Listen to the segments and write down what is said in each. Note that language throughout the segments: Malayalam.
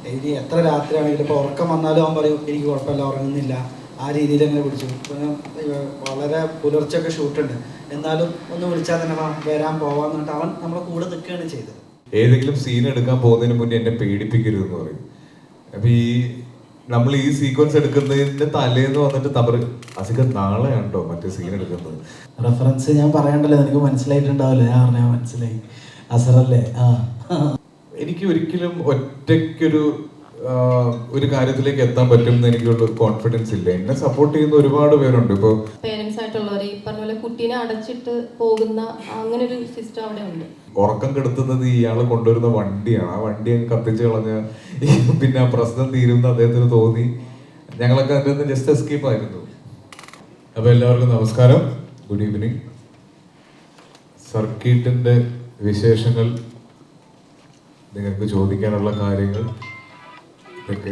ഇനി എത്ര രാത്രിയാണെങ്കിലും ഇപ്പോൾ ഉറക്കം വന്നാലും അവൻ പറയും എനിക്ക് കുഴപ്പമില്ല, ഉറങ്ങുന്നില്ല, ആ രീതിയിൽ അങ്ങനെ പിടിച്ചു. വളരെ പുലർച്ചെയൊക്കെ ഷൂട്ടുണ്ട്, എന്നാലും ഒന്ന് വിളിച്ചാൽ തന്നെ വരാൻ പോവാന്ന് പറഞ്ഞിട്ട് അവൻ നമ്മളെ കൂടെ നിൽക്കുകയാണ് ചെയ്തത്. ഏതെങ്കിലും സീൻ എടുക്കാൻ പോകുന്നതിന് മുന്നേ എന്നെ പേടിപ്പിക്കരുതെന്ന് പറയും. അപ്പൊ നമ്മൾ ഈ സീക്വൻസ് എടുക്കുന്നതിന്റെ തലേന്ന് വന്നിട്ട് തമറ് അസിക നാളെയാണ് കേട്ടോ മറ്റേ സീൻ എടുക്കുന്നത്. റെഫറൻസ് ഞാൻ പറയണ്ടല്ലോ, എനിക്ക് മനസ്സിലായിട്ടുണ്ടാവില്ല. ഞാൻ പറഞ്ഞാൽ മനസ്സിലായി. അസറല്ലേ? എനിക്ക് ഒരിക്കലും ഒറ്റയ്ക്കൊരു ഒരു കാര്യത്തിലേക്ക് എത്താൻ പറ്റും എന്ന് എനിക്കുള്ള കോൺഫിഡൻസ് ഇല്ല. എന്നെ സപ്പോർട്ട് ചെയ്യുന്ന ഒരുപാട് പേരുണ്ട്. ഇപ്പോൾ പേരൻസ് ആയിട്ടുള്ളവർ ഈ പറഞ്ഞ പോലെ കുട്ടീനെ അടച്ചിട്ട് പോകുന്ന അങ്ങനെ ഒരു സിസ്റ്റം അവിടെ ഉണ്ട്. ഉറക്കം കെടുത്തുന്നത് ഇയാള് കൊണ്ടുവരുന്ന വണ്ടിയാണ്. ആ വണ്ടി അങ്ങ് കത്തിച്ച് കളഞ്ഞ പിന്നെ ആ പ്രശ്നം തീരുന്ന അദ്ദേഹത്തിന് തോന്നി. ഞങ്ങളൊക്കെ അതിൻ്റെ നിന്ന് ജസ്റ്റ് എസ്കേപ്പ് ആയിരുന്നു. അപ്പോൾ എല്ലാവർക്കും നമസ്കാരം, ഗുഡ് ഈവനിങ്. സർക്കിട്ടിൻ്റെ വിശേഷങ്ങൾ, നിങ്ങൾക്ക് ചോദിക്കാനുള്ള കാര്യങ്ങൾ ഇതൊക്കെ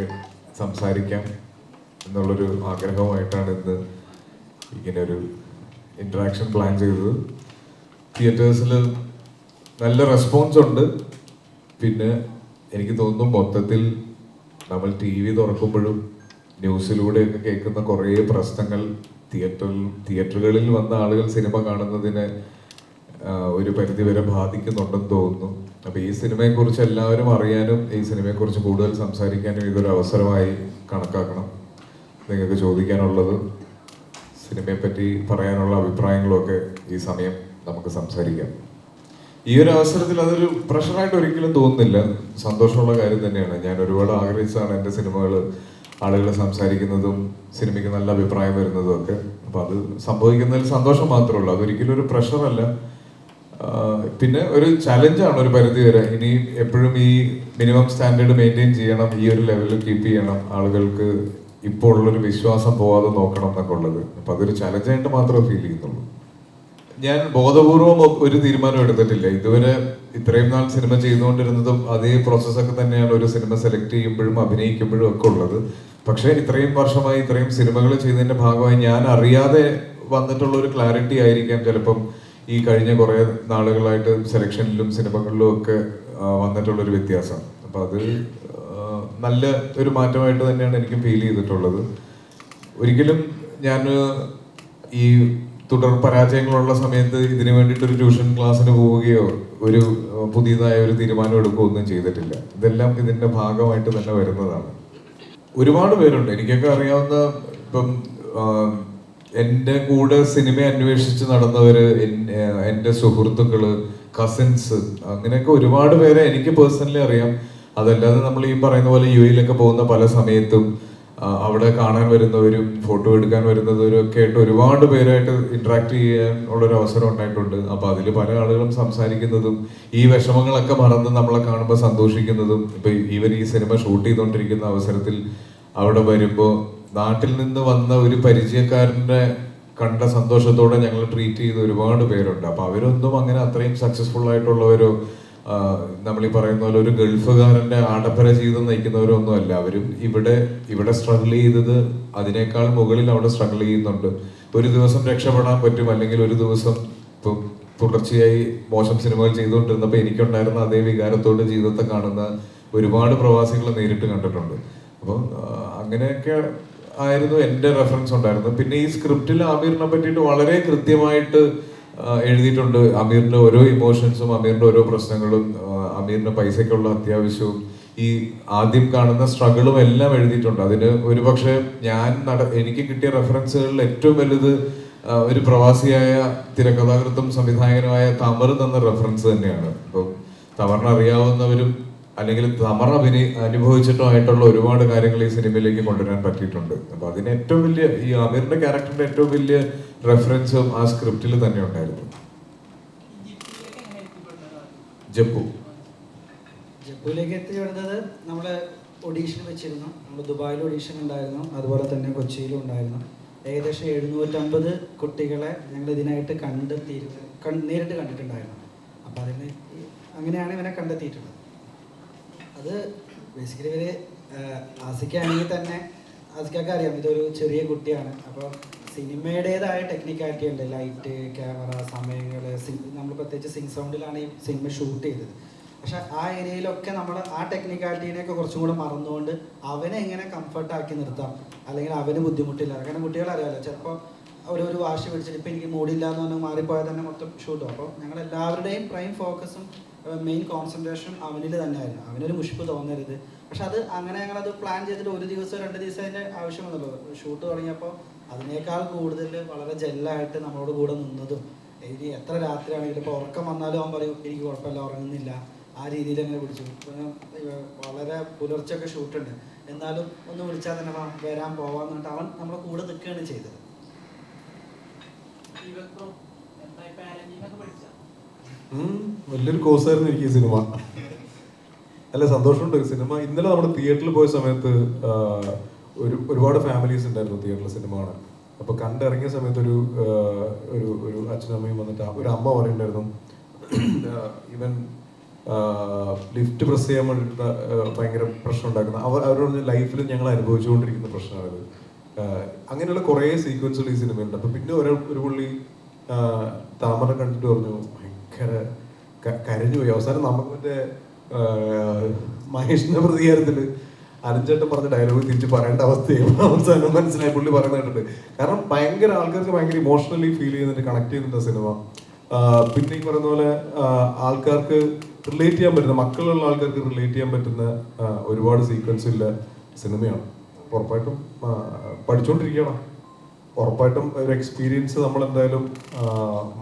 സംസാരിക്കാം എന്നുള്ളൊരു ആഗ്രഹമായിട്ടാണ് ഇന്ന് ഇങ്ങനെയൊരു ഇൻട്രാക്ഷൻ പ്ലാൻ ചെയ്തത്. തിയേറ്റേഴ്സിൽ നല്ല റെസ്പോൺസ് ഉണ്ട്. പിന്നെ എനിക്ക് തോന്നുന്നു മൊത്തത്തിൽ നമ്മൾ TV തുറക്കുമ്പോഴും ന്യൂസിലൂടെയൊക്കെ കേൾക്കുന്ന കുറേ പ്രശ്നങ്ങൾ തിയേറ്ററുകളിൽ വന്ന ആളുകൾ സിനിമ കാണുന്നതിനെ ഒരു പരിധിവരെ ബാധിക്കുന്നുണ്ടെന്ന് തോന്നുന്നു. അപ്പോൾ ഈ സിനിമയെക്കുറിച്ച് എല്ലാവരും അറിയാനും ഈ സിനിമയെക്കുറിച്ച് കൂടുതൽ സംസാരിക്കാനും ഇതൊരു അവസരമായി കണക്കാക്കണം. നിങ്ങൾക്ക് ചോദിക്കാനുള്ളത്, സിനിമയെപ്പറ്റി പറയാനുള്ള അഭിപ്രായങ്ങളൊക്കെ ഈ സമയം നമുക്ക് സംസാരിക്കാം. ഈ ഒരു അവസരത്തിൽ അതൊരു പ്രഷറായിട്ട് ഒരിക്കലും തോന്നുന്നില്ല, സന്തോഷമുള്ള കാര്യം തന്നെയാണ്. ഞാൻ ഒരുപാട് ആഗ്രഹിച്ചാണ് എൻ്റെ സിനിമകൾ ആളുകൾ സംസാരിക്കുന്നതും സിനിമയ്ക്ക് നല്ല അഭിപ്രായം വരുന്നതും ഒക്കെ. അപ്പോൾ അത് സംഭവിക്കുന്നതിൽ സന്തോഷം മാത്രമേ ഉള്ളൂ, അതൊരിക്കലും ഒരു പ്രഷറല്ല. പിന്നെ ഒരു ചലഞ്ചാണ് ഒരു പരിധി വരെ. ഇനി എപ്പോഴും ഈ മിനിമം സ്റ്റാൻഡേർഡ് മെയിൻറ്റെയിൻ ചെയ്യണം, ഈ ഒരു ലെവലിൽ കീപ്പ് ചെയ്യണം, ആളുകൾക്ക് ഇപ്പോൾ ഉള്ളൊരു വിശ്വാസം പോവാതെ നോക്കണം എന്നൊക്കെ ഉള്ളത്. അപ്പം അതൊരു ചലഞ്ചായിട്ട് മാത്രമേ ഫീൽ ചെയ്യുന്നുള്ളൂ. ഞാൻ ബോധപൂർവം ഒരു തീരുമാനം എടുത്തിട്ടില്ല ഇതുവരെ. ഇത്രയും നാൾ സിനിമ ചെയ്തുകൊണ്ടിരുന്നതും അതേ പ്രോസസ്സൊക്കെ തന്നെയാണ് ഒരു സിനിമ സെലക്ട് ചെയ്യുമ്പോഴും അഭിനയിക്കുമ്പോഴും ഒക്കെ ഉള്ളത്. പക്ഷേ ഇത്രയും വർഷമായി ഇത്രയും സിനിമകൾ ചെയ്തതിൻ്റെ ഭാഗമായി ഞാൻ അറിയാതെ വന്നിട്ടുള്ള ഒരു ക്ലാരിറ്റി ആയിരിക്കാം ചിലപ്പം ഈ കഴിഞ്ഞ കുറേ നാളുകളായിട്ട് സെലക്ഷനിലും സിനിമകളിലും ഒക്കെ വന്നിട്ടുള്ളൊരു വ്യത്യാസം. അപ്പം അത് നല്ല ഒരു മാറ്റമായിട്ട് തന്നെയാണ് എനിക്ക് ഫീൽ ചെയ്തിട്ടുള്ളത്. ഒരിക്കലും ഞാൻ ഈ തുടർ പരാജയങ്ങളുള്ള സമയത്ത് ഇതിനു വേണ്ടിയിട്ടൊരു ട്യൂഷൻ ക്ലാസ്സിന് പോവുകയോ ഒരു പുതിയതായ ഒരു തീരുമാനം എടുക്കുകയോ ഒന്നും ചെയ്തിട്ടില്ല. ഇതെല്ലാം ഇതിൻ്റെ ഭാഗമായിട്ട് തന്നെ വരുന്നതാണ്. ഒരുപാട് പേരുണ്ട് എനിക്കൊക്കെ അറിയാവുന്ന. ഇപ്പം എൻ്റെ കൂടെ സിനിമ അന്വേഷിച്ച് നടന്നവര്, എൻ്റെ സുഹൃത്തുക്കള്, കസിൻസ്, അങ്ങനെയൊക്കെ ഒരുപാട് പേരെ എനിക്ക് പേഴ്സണലി അറിയാം. അതല്ലാതെ നമ്മൾ ഈ പറയുന്ന പോലെ UAE പോകുന്ന പല സമയത്തും അവിടെ കാണാൻ വരുന്നവരും ഫോട്ടോ എടുക്കാൻ വരുന്നവരും ഒക്കെ ആയിട്ട് ഒരുപാട് പേരായിട്ട് ഇന്ററാക്ട് ചെയ്യാൻ ഉള്ളൊരു അവസരം ഉണ്ടായിട്ടുണ്ട്. അപ്പോൾ അതിൽ പല ആളുകളും സംസാരിക്കുന്നതും ഈ വിഷമങ്ങളൊക്കെ മറന്ന് നമ്മളെ കാണുമ്പോൾ സന്തോഷിക്കുന്നതും. ഇപ്പം ഇവർ ഈ സിനിമ ഷൂട്ട് ചെയ്തുകൊണ്ടിരിക്കുന്ന അവസരത്തിൽ അവിടെ വരുമ്പോൾ നാട്ടിൽ നിന്ന് വന്ന ഒരു പരിചയക്കാരനെ കണ്ട സന്തോഷത്തോടെ ഞങ്ങൾ ട്രീറ്റ് ചെയ്ത ഒരുപാട് പേരുണ്ട്. അപ്പോൾ അവരൊന്നും അങ്ങനെ അത്രയും സക്സസ്ഫുൾ ആയിട്ടുള്ളവരോ നമ്മൾ ഈ പറയുന്ന പോലെ ഒരു ഗൾഫുകാരൻ്റെ ആഡംബര ജീവിതം നയിക്കുന്നവരോ ഒന്നും അല്ല. അവരും ഇവിടെ സ്ട്രഗിൾ ചെയ്തത് അതിനേക്കാൾ മുകളിൽ അവിടെ സ്ട്രഗിൾ ചെയ്യുന്നുണ്ട്. ഒരു ദിവസം രക്ഷപ്പെടാൻ പറ്റും, അല്ലെങ്കിൽ ഒരു ദിവസം ഇപ്പം തുടർച്ചയായി മോശം സിനിമകൾ ചെയ്തുകൊണ്ടിരുന്നപ്പോൾ എനിക്കുണ്ടായിരുന്ന അതേ വികാരത്തോട് ജീവിതത്തെ കാണുന്ന ഒരുപാട് പ്രവാസികൾ നേരിട്ട് കണ്ടിട്ടുണ്ട്. അപ്പം അങ്ങനെയൊക്കെ ആയിരുന്നു എൻ്റെ റെഫറൻസ് ഉണ്ടായിരുന്നത്. പിന്നെ ഈ സ്ക്രിപ്റ്റിൽ ആമീറിനെ പറ്റിയിട്ട് വളരെ കൃത്യമായിട്ട് എഴുതിയിട്ടുണ്ട്. അമീറിന്റെ ഓരോ ഇമോഷൻസും, അമീറിന്റെ ഓരോ പ്രശ്നങ്ങളും, അമീറിന്റെ പൈസയ്ക്കുള്ള അത്യാവശ്യവും, ഈ ആദ്യം കാണുന്ന സ്ട്രഗിളും എല്ലാം എഴുതിയിട്ടുണ്ട്. അതിന് ഒരുപക്ഷെ എനിക്ക് കിട്ടിയ റെഫറൻസുകളിൽ ഏറ്റവും വലുത് ഒരു പ്രവാസിയായ തിരക്കഥാകൃത്തും സംവിധായകനുമായ തമർ തന്ന റെഫറൻസ് തന്നെയാണ്. ഇപ്പം തമറിനെ അറിയാവുന്നവരും അല്ലെങ്കിൽ തമർ അനുഭവിച്ചിട്ടോ ആയിട്ടുള്ള ഒരുപാട് കാര്യങ്ങൾ ഈ സിനിമയിലേക്ക് കൊണ്ടുവരാൻ പറ്റിയിട്ടുണ്ട്. അപ്പൊ അതിന് ഏറ്റവും വലിയ ഈ അമീറിന്റെ ക്യാരക്ടറിന്റെ ഏറ്റവും വലിയ റെഫറൻസും ആ സ്ക്രിപ്റ്റിൽ തന്നെ ഉണ്ടായിരുന്നു. ജപ്പുവിലേക്ക് എത്തിപ്പെടുന്നത് നമ്മൾ ഓഡീഷൻ വെച്ചിരുന്നു. നമ്മൾ ദുബായിൽ ഓഡീഷൻ ഉണ്ടായിരുന്നു, അതുപോലെ തന്നെ കൊച്ചിയിലും ഉണ്ടായിരുന്നു. ഏകദേശം 750 കുട്ടികളെ ഞങ്ങൾ ഇതിനായിട്ട് നേരിട്ട് കണ്ടിട്ടുണ്ടായിരുന്നു. അപ്പം അങ്ങനെയാണ് ഇവനെ കണ്ടെത്തിയിട്ടുള്ളത്. അത് ബേസിക്കലി ഇവർ ആസിക്കാണെങ്കിൽ തന്നെ ആസിക്കൊക്കെ അറിയാം ഇതൊരു ചെറിയ കുട്ടിയാണ്. അപ്പോൾ സിനിമയുടേതായ ടെക്നിക്കാലിറ്റി ഉണ്ട്, ലൈറ്റ്, ക്യാമറ, സമയങ്ങൾ. നമ്മൾ പ്രത്യേകിച്ച് സിങ് സൗണ്ടിലാണ് ഈ സിനിമ ഷൂട്ട് ചെയ്തത്. പക്ഷെ ആ ഏരിയയിലൊക്കെ നമ്മൾ ആ ടെക്നിക്കാലിറ്റീനെയൊക്കെ കുറച്ചും കൂടെ മറന്നുകൊണ്ട് അവനെ എങ്ങനെ കംഫർട്ടാക്കി നിർത്താം, അല്ലെങ്കിൽ അവന് ബുദ്ധിമുട്ടില്ല. കാരണം കുട്ടികളറിയാമല്ലോ, ചിലപ്പോൾ ഒരു വാശി പിടിച്ചിട്ട് ഇപ്പം എനിക്ക് മൂടില്ല എന്ന് പറഞ്ഞാൽ മാറിപ്പോയാൽ തന്നെ മൊത്തം ഷൂട്ടും. അപ്പോൾ ഞങ്ങളെല്ലാവരുടെയും പ്രൈം ഫോക്കസും മെയിൻ കോൺസെൻട്രേഷനും അവനിൽ തന്നെയായിരുന്നു. അവനൊരു മുഷിപ്പ് തോന്നരുത്. പക്ഷെ അത് അങ്ങനെ ഞങ്ങളത് പ്ലാൻ ചെയ്തിട്ട് 1 ദിവസം 2 ദിവസം അതിൻ്റെ ആവശ്യം വന്നല്ലോ. ഷൂട്ട് തുടങ്ങിയപ്പോൾ അതിനേക്കാൾ കൂടുതൽ വളരെ ജെല്ലായിട്ട് നമ്മളോട് കൂടെ നിന്നതും, ഇനി എത്ര രാത്രിയാണെങ്കിലും ഇപ്പോൾ ഉറക്കം വന്നാലും അവൻ പറയും എനിക്ക് കുഴപ്പമില്ല, ഉറങ്ങുന്നില്ല, ആ രീതിയിൽ അങ്ങനെ പിടിച്ചു. വളരെ പുലർച്ചെയൊക്കെ ഷൂട്ടുണ്ട്, എന്നാലും ഒന്ന് വിളിച്ചാൽ തന്നെ വരാൻ പോവാന്ന് പറഞ്ഞിട്ട് അവൻ നമ്മളെ കൂടെ നിൽക്കുകയാണ് ചെയ്തത്. വലിയൊരു കോഴ്സായിരുന്നു എനിക്ക് ഈ സിനിമ. അല്ല, സന്തോഷമുണ്ട്. സിനിമ ഇന്നലെ നമ്മുടെ തിയേറ്ററിൽ പോയ സമയത്ത് ഒരുപാട് ഫാമിലീസ് ഉണ്ടായിരുന്നു തിയേറ്ററിൽ സിനിമ കാണാൻ. അപ്പോൾ കണ്ടിറങ്ങിയ സമയത്ത് ഒരു അച്ഛനും അമ്മയും വന്നിട്ട് ഒരു അമ്മ പറയുന്നുണ്ടായിരുന്നു, ഇവൻ ലിഫ്റ്റ് പ്രസ് ചെയ്യാൻ വേണ്ടിയിട്ട് ഭയങ്കര പ്രശ്നം ഉണ്ടാക്കുന്ന അവരുടെ ലൈഫിൽ ഞങ്ങൾ അനുഭവിച്ചുകൊണ്ടിരിക്കുന്ന പ്രശ്നമാണിത്. അങ്ങനെയുള്ള കുറേ സീക്വൻസുകൾ ഈ സിനിമയുണ്ട്. അപ്പോൾ പിന്നെ ഒരു പുള്ളി താമര കണ്ടിട്ട് പറഞ്ഞു ഭയങ്കര കരഞ്ഞുപോയി. അവസാനം നമുക്ക് മറ്റേ മഹേഷിന്റെ പ്രതികാരത്തിൽ അരഞ്ചേട്ടൻ പറഞ്ഞ ഡയലോഗ് തിരിച്ച് പറയേണ്ട അവസ്ഥയും അവസാനം മനസ്സിലായി പുള്ളി പറയുന്നതായിട്ടുണ്ട്. കാരണം ഭയങ്കര ആൾക്കാർക്ക് ഭയങ്കര ഇമോഷണലി ഫീൽ ചെയ്യുന്നുണ്ട്, കണക്ട് ചെയ്യുന്നുണ്ട് സിനിമ. പിന്നെ ഈ പറയുന്ന പോലെ ആൾക്കാർക്ക് റിലേറ്റ് ചെയ്യാൻ പറ്റുന്ന, മക്കളുള്ള ആൾക്കാർക്ക് റിലേറ്റ് ചെയ്യാൻ പറ്റുന്ന ഒരുപാട് സീക്വൻസ് ഉള്ള സിനിമയാണ്. ഉറപ്പായിട്ടും പഠിച്ചുകൊണ്ടിരിക്കണം. ഉറപ്പായിട്ടും ഒരു എക്സ്പീരിയൻസ് നമ്മൾ എന്തായാലും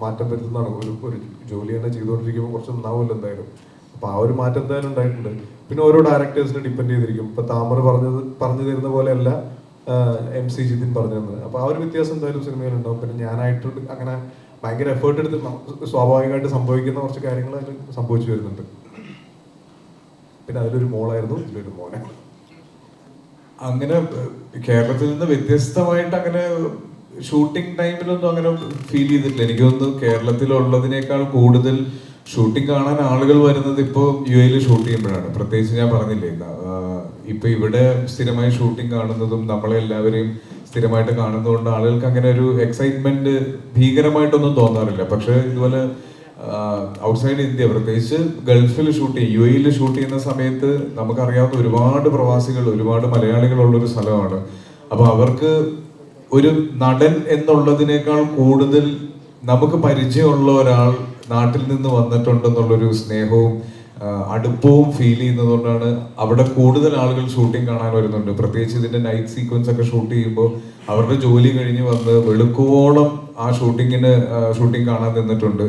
മാറ്റം വരുത്തുന്നതാണ്. ഒരു ജോലി തന്നെ ചെയ്തുകൊണ്ടിരിക്കുമ്പോൾ കുറച്ച് നന്നാവില്ല എന്തായാലും. അപ്പോൾ ആ ഒരു മാറ്റം എന്തായാലും ഉണ്ടായിട്ടുണ്ട്. പിന്നെ ഓരോ ഡയറക്ടേഴ്സിനെ ഡിപ്പെൻഡ് ചെയ്തിരിക്കും. ഇപ്പോൾ താമര പറഞ്ഞു തരുന്ന പോലെയല്ല MC ജിതിൻ പറഞ്ഞു തന്നത്. അപ്പോൾ ആ ഒരു വ്യത്യാസം എന്തായാലും സിനിമയിലുണ്ടാവും. പിന്നെ ഞാനായിട്ട് അങ്ങനെ ഭയങ്കര എഫേർട്ട് എടുത്ത് സ്വാഭാവികമായിട്ട് സംഭവിക്കുന്ന കുറച്ച് കാര്യങ്ങൾ അതിൽ സംഭവിച്ചു വരുന്നുണ്ട്. പിന്നെ അതിലൊരു മോളായിരുന്നു, ഇതിലൊരു മോനെ. അങ്ങനെ കേരളത്തിൽ നിന്ന് വ്യത്യസ്തമായിട്ട് അങ്ങനെ ഷൂട്ടിംഗ് ടൈമിലൊന്നും അങ്ങനെ ഫീൽ ചെയ്തിട്ടില്ല. എനിക്ക് തോന്നുന്നു കേരളത്തിലുള്ളതിനേക്കാൾ കൂടുതൽ ഷൂട്ടിംഗ് കാണാൻ ആളുകൾ വരുന്നത് ഇപ്പോൾ UAE ഷൂട്ട് ചെയ്യുമ്പോഴാണ്. പ്രത്യേകിച്ച് ഞാൻ പറഞ്ഞില്ലേ, ഇപ്പൊ ഇവിടെ സ്ഥിരമായി ഷൂട്ടിംഗ് കാണുന്നതും നമ്മളെല്ലാവരെയും സ്ഥിരമായിട്ട് കാണുന്നതുകൊണ്ട് ആളുകൾക്ക് അങ്ങനെ ഒരു എക്സൈറ്റ്മെന്റ് ഭീകരമായിട്ടൊന്നും തോന്നാറില്ല. പക്ഷെ ഇതുപോലെ ഔട്ട്സൈഡ് ഇന്ത്യ, പ്രത്യേകിച്ച് ഗൾഫിൽ ഷൂട്ട് ചെയ്യും, UAE ഷൂട്ട് ചെയ്യുന്ന സമയത്ത് നമുക്കറിയാവുന്ന ഒരുപാട് പ്രവാസികൾ, ഒരുപാട് മലയാളികളുള്ളൊരു സ്ഥലമാണ്. അപ്പൊ അവർക്ക് ഒരു നടൻ എന്നുള്ളതിനേക്കാൾ കൂടുതൽ നമുക്ക് പരിചയമുള്ള ഒരാൾ നാട്ടിൽ നിന്ന് വന്നിട്ടുണ്ടെന്നുള്ളൊരു സ്നേഹവും അടുപ്പവും ഫീൽ ചെയ്യുന്നതുകൊണ്ടാണ് അവിടെ കൂടുതൽ ആളുകൾ ഷൂട്ടിംഗ് കാണാൻ വരുന്നുണ്ട്. പ്രത്യേകിച്ച് ഇതിന്റെ നൈറ്റ് സീക്വൻസ് ഒക്കെ ഷൂട്ട് ചെയ്യുമ്പോൾ അവരുടെ ജോലി കഴിഞ്ഞ് വന്ന് വെളുക്കുവോളം ആ ഷൂട്ടിംഗ് കാണാൻ നിന്നിട്ടുണ്ട്.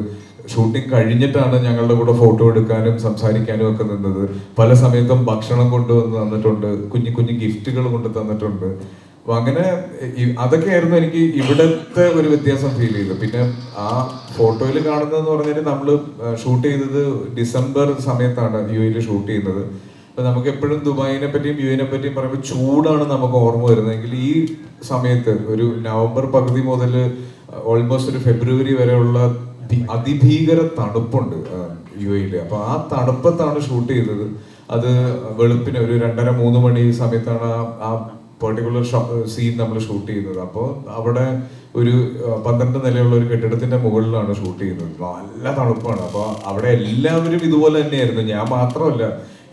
ഷൂട്ടിംഗ് കഴിഞ്ഞിട്ടാണ് ഞങ്ങളുടെ കൂടെ ഫോട്ടോ എടുക്കാനും സംസാരിക്കാനും ഒക്കെ നിന്നത്. പല സമയത്തും ഭക്ഷണം കൊണ്ടുവന്ന് തന്നിട്ടുണ്ട്, കുഞ്ഞു കുഞ്ഞു ഗിഫ്റ്റുകൾ കൊണ്ട് തന്നിട്ടുണ്ട്. അപ്പൊ അങ്ങനെ അതൊക്കെയായിരുന്നു എനിക്ക് ഇവിടത്തെ ഒരു വ്യത്യാസം ഫീൽ ചെയ്തത്. പിന്നെ ആ ഫോട്ടോയിൽ കാണുന്നതെന്ന് പറഞ്ഞാൽ നമ്മള് ഷൂട്ട് ചെയ്തത് ഡിസംബർ സമയത്താണ് UAE ഷൂട്ട് ചെയ്യുന്നത്. അപ്പൊ നമുക്ക് എപ്പോഴും ദുബായിനെ പറ്റിയും UAE പറ്റിയും പറയുമ്പോൾ ചൂടാണ് നമുക്ക് ഓർമ്മ വരുന്നതെങ്കിൽ ഈ സമയത്ത് ഒരു നവംബർ പകുതി മുതൽ ഓൾമോസ്റ്റ് ഒരു ഫെബ്രുവരി വരെയുള്ള അതിഭീകര തണുപ്പുണ്ട് UAE. അപ്പൊ ആ തണുപ്പത്താണ് ഷൂട്ട് ചെയ്തത്. അത് വെളുപ്പിന് ഒരു 2:30-3 മണി സമയത്താണ് ആ പെർട്ടിക്കുലർ സീൻ നമ്മൾ ഷൂട്ട് ചെയ്യുന്നത്. അപ്പോൾ അവിടെ ഒരു 12 നിലയുള്ള ഒരു കെട്ടിടത്തിന്റെ മുകളിലാണ് ഷൂട്ട് ചെയ്യുന്നത്. നല്ല തണുപ്പാണ്. അപ്പോൾ അവിടെ എല്ലാവരും ഇതുപോലെ തന്നെയായിരുന്നു. ഞാൻ മാത്രമല്ല,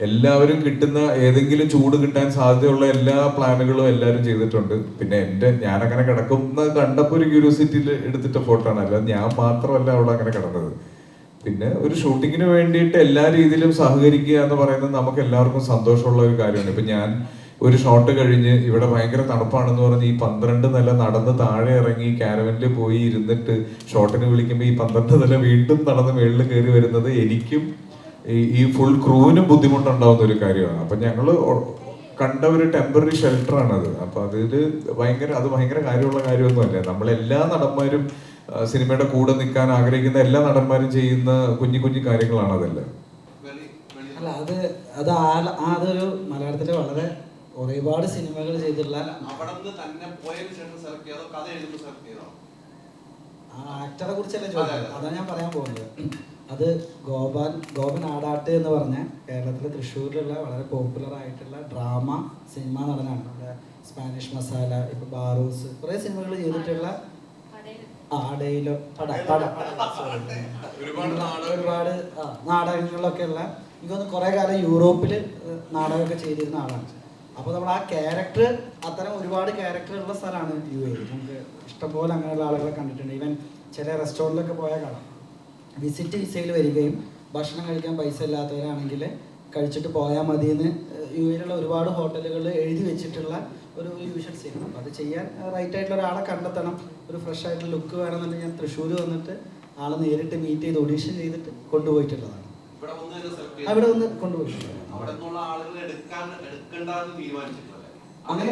എല്ലാവരും കിട്ടുന്ന ഏതെങ്കിലും ചൂട് കിട്ടാൻ സാധ്യതയുള്ള എല്ലാ പ്ലാനുകളും എല്ലാവരും ചെയ്തിട്ടുണ്ട്. പിന്നെ ഞാനങ്ങനെ കിടക്കുന്ന കണ്ടപ്പോൾ ഒരു ക്യൂരിയോസിറ്റിയിൽ എടുത്തിട്ട ഫോട്ടോ ആണ്, അല്ല ഞാൻ മാത്രമല്ല അവിടെ അങ്ങനെ കിടന്നത്. പിന്നെ ഒരു ഷൂട്ടിങ്ങിന് വേണ്ടിയിട്ട് എല്ലാ രീതിയിലും സഹകരിക്കുക എന്ന് പറയുന്നത് നമുക്ക് എല്ലാവർക്കും സന്തോഷമുള്ള ഒരു കാര്യമാണ്. ഇപ്പൊ ഞാൻ ഒരു ഷോട്ട് കഴിഞ്ഞ് ഇവിടെ ഭയങ്കര തണുപ്പാണെന്ന് പറഞ്ഞ് ഈ 12 നില നടന്ന് താഴെ ഇറങ്ങി കാരവനിൽ പോയി ഇരുന്നിട്ട് ഷോട്ടിന് വിളിക്കുമ്പോൾ ഈ 12 നില വീണ്ടും നടന്ന് മേളിൽ കയറി വരുന്നത് എനിക്കും ഈ ഫുൾ ക്രൂവിനും ബുദ്ധിമുട്ടുണ്ടാവുന്ന ഒരു കാര്യമാണ്. അപ്പൊ ഞങ്ങള് കണ്ട ഒരു ടെമ്പററി ഷെൽട്ടറാണത്. അപ്പൊ അത് ഭയങ്കര കാര്യമുള്ള കാര്യമൊന്നുമല്ല. നമ്മളെല്ലാ നടന്മാരും സിനിമയുടെ കൂടെ നിൽക്കാൻ ആഗ്രഹിക്കുന്ന എല്ലാ നടന്മാരും ചെയ്യുന്ന കുഞ്ഞു കുഞ്ഞു കാര്യങ്ങളാണ് അതെല്ലാം. അല്ല, അതൊരു മലയാളത്തിലെ വളരെ ഒരുപാട് സിനിമകൾ ചെയ്തിട്ടുള്ള ആക്ടറെ കുറിച്ചല്ലേ ചോദിച്ചത്, അതാണ് ഞാൻ പറയാൻ പോകുന്നത്. അത് ഗോപൻ ആടാട്ട് എന്ന് പറഞ്ഞ കേരളത്തിലെ തൃശ്ശൂരിലുള്ള വളരെ പോപ്പുലർ ആയിട്ടുള്ള ഡ്രാമ സിനിമ നടനാണ്. നമ്മുടെ സ്പാനിഷ് മസാല, ഇപ്പൊ ബാറൂസ്, കുറെ സിനിമകൾ ചെയ്തിട്ടുള്ള ഒരുപാട് നാടകങ്ങളിലൊക്കെ ഉള്ള എനിക്കൊന്ന് കുറേ കാലം യൂറോപ്പിൽ നാടകമൊക്കെ ചെയ്തിരുന്ന ആളാണ്. അപ്പോൾ നമ്മൾ ആ ക്യാരക്ടർ, അത്തരം ഒരുപാട് ക്യാരക്ടർ ഉള്ള സ്ഥലമാണ് UAE. നമുക്ക് ഇഷ്ടംപോലെ അങ്ങനെയുള്ള ആളുകളെ കണ്ടിട്ടുണ്ട്. ഈവൻ ചില റെസ്റ്റോറൻറ്റിലൊക്കെ പോയാൽ കാണാം, വിസിറ്റ് വിസയിൽ വരികയും ഭക്ഷണം കഴിക്കാൻ പൈസ ഇല്ലാത്തവരാണെങ്കിൽ കഴിച്ചിട്ട് പോയാൽ മതിയെന്ന് UAE ഒരുപാട് ഹോട്ടലുകളിൽ എഴുതി വെച്ചിട്ടുള്ള ഒരു യൂഷ്വൽ സീൻ. അപ്പോൾ അത് ചെയ്യാൻ റൈറ്റ് ആയിട്ടുള്ള ഒരാളെ കണ്ടെത്തണം. ഒരു ഫ്രഷ് ആയിട്ടുള്ള ലുക്ക് വേണമെന്നുണ്ടെങ്കിൽ ഞാൻ തൃശ്ശൂർ വന്നിട്ട് ആളെ നേരിട്ട് മീറ്റ് ചെയ്ത് ഓഡീഷൻ ചെയ്തിട്ട് കൊണ്ടുപോയിട്ടുള്ളതാണ്. അവിടെ വന്ന് കൊണ്ടുപോയിട്ടുള്ളത് അങ്ങനെ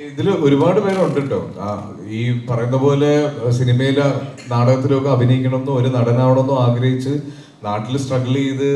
ഇതില് ഒരുപാട് പേരുണ്ട് കേട്ടോ. ഈ പറയുന്ന പോലെ സിനിമയില് നാടകത്തിലൊക്കെ അഭിനയിക്കണമെന്നോ ഒരു നടനാവണമെന്നോ ആഗ്രഹിച്ച് നാട്ടിൽ സ്ട്രഗിൾ ചെയ്ത്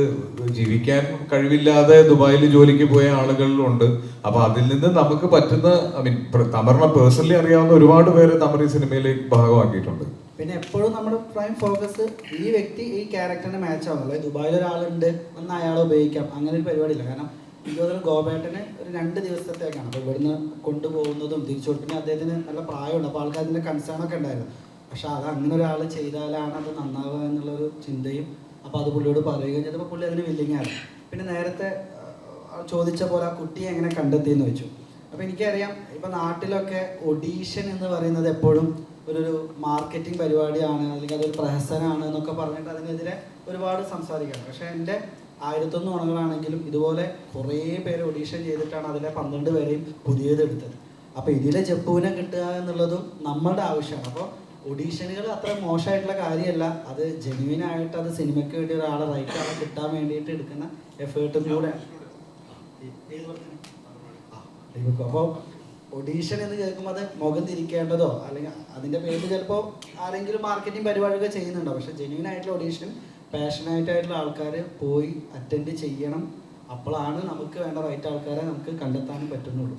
ജീവിക്കാൻ കഴിവില്ലാതെ ദുബായിൽ ജോലിക്ക് പോയ ആളുകളിലുണ്ട്. അപ്പൊ അതിൽ നിന്ന് നമുക്ക് പറ്റുന്ന, ഐ മീൻ തമറിനെ പേഴ്സണലി അറിയാവുന്ന ഒരുപാട് പേര് തമർ ഈ സിനിമയിലേക്ക് ഭാഗമാക്കിയിട്ടുണ്ട്. പിന്നെ എപ്പോഴും നമ്മുടെ പ്രൈം ഫോക്കസ് ഈ വ്യക്തി ഈ ക്യാരക്ടറിന് മാച്ച് ആവുന്നുള്ളൂ. ദുബായിൽ ഒരാളുണ്ട് എന്ന് അയാളെ ഉപയോഗിക്കാം, അങ്ങനെ ഒരു പരിപാടിയില്ല. കാരണം ഇതുപോലെ ഗോപേട്ടന് ഒരു 2 ദിവസത്തേക്കാണ്. അപ്പോൾ ഇവിടുന്ന് കൊണ്ടുപോകുന്നതും തിരിച്ചു പിന്നെ അദ്ദേഹത്തിന് നല്ല പ്രായമുണ്ട്. അപ്പോൾ ആൾക്കാരിൻ്റെ കൺസേൺ ഒക്കെ ഉണ്ടായിരുന്നു. പക്ഷെ അത് അങ്ങനെ ഒരാൾ ചെയ്താലാണ് അത് നന്നാവുക എന്നുള്ളൊരു ചിന്തയും അപ്പോൾ അത് പുള്ളിയോട് പറയുകയും ചെയ്തപ്പോൾ പുള്ളി അതിന് വില്ലിങ്ങാണ്. പിന്നെ നേരത്തെ ചോദിച്ച പോലെ ആ കുട്ടിയെ എങ്ങനെ കണ്ടെത്തിയെന്ന് വെച്ചു. അപ്പോൾ എനിക്കറിയാം, ഇപ്പോൾ നാട്ടിലൊക്കെ ഒഡീഷൻ എന്ന് പറയുന്നത് എപ്പോഴും ഒരു മാർക്കറ്റിംഗ് പരിപാടിയാണ്, അല്ലെങ്കിൽ അതൊരു പ്രഹസനമാണ് എന്നൊക്കെ പറഞ്ഞിട്ട് അതിനെതിരെ ഒരുപാട് സംസാരിക്കണം. പക്ഷേ എൻ്റെ 1001 ഗുണങ്ങളാണെങ്കിലും ഇതുപോലെ കുറേ പേര് ഒഡീഷൻ ചെയ്തിട്ടാണ് അതിലെ 12 പേരെയും പുതിയതെടുത്തത്. അപ്പോൾ ഇതിലെ ജപ്പുവിനെ കിട്ടുക എന്നുള്ളതും നമ്മളുടെ ആവശ്യമാണ്. അപ്പോൾ ഒഡീഷനുകൾ അത്ര മോശമായിട്ടുള്ള കാര്യമല്ല, അത് ജെന്യുവിനായിട്ട് അത് സിനിമയ്ക്ക് വേണ്ടി ഒരാളെ റൈറ്റ് ആളെ കിട്ടാൻ വേണ്ടിയിട്ട് എടുക്കുന്ന എഫേർട്ടും കൂടെ. അപ്പോൾ ഒഡീഷൻ എന്ന് കേൾക്കുമ്പോൾ അത് മുഖം തിരിക്കേണ്ടതോ അല്ലെങ്കിൽ അതിൻ്റെ പേരിൽ ചിലപ്പോൾ ആരെങ്കിലും മാർക്കറ്റിംഗ് പരിപാടിയൊക്കെ ചെയ്യുന്നുണ്ടോ. പക്ഷേ ജെന്യുവിൻ ആയിട്ടുള്ള ഒഡീഷൻ പാഷനായിട്ടായിട്ടുള്ള ആൾക്കാർ പോയി അറ്റൻഡ് ചെയ്യണം. അപ്പോഴാണ് നമുക്ക് വേണ്ട റൈറ്റ് ആൾക്കാരെ നമുക്ക് കണ്ടെത്താനും പറ്റുന്നുള്ളൂ.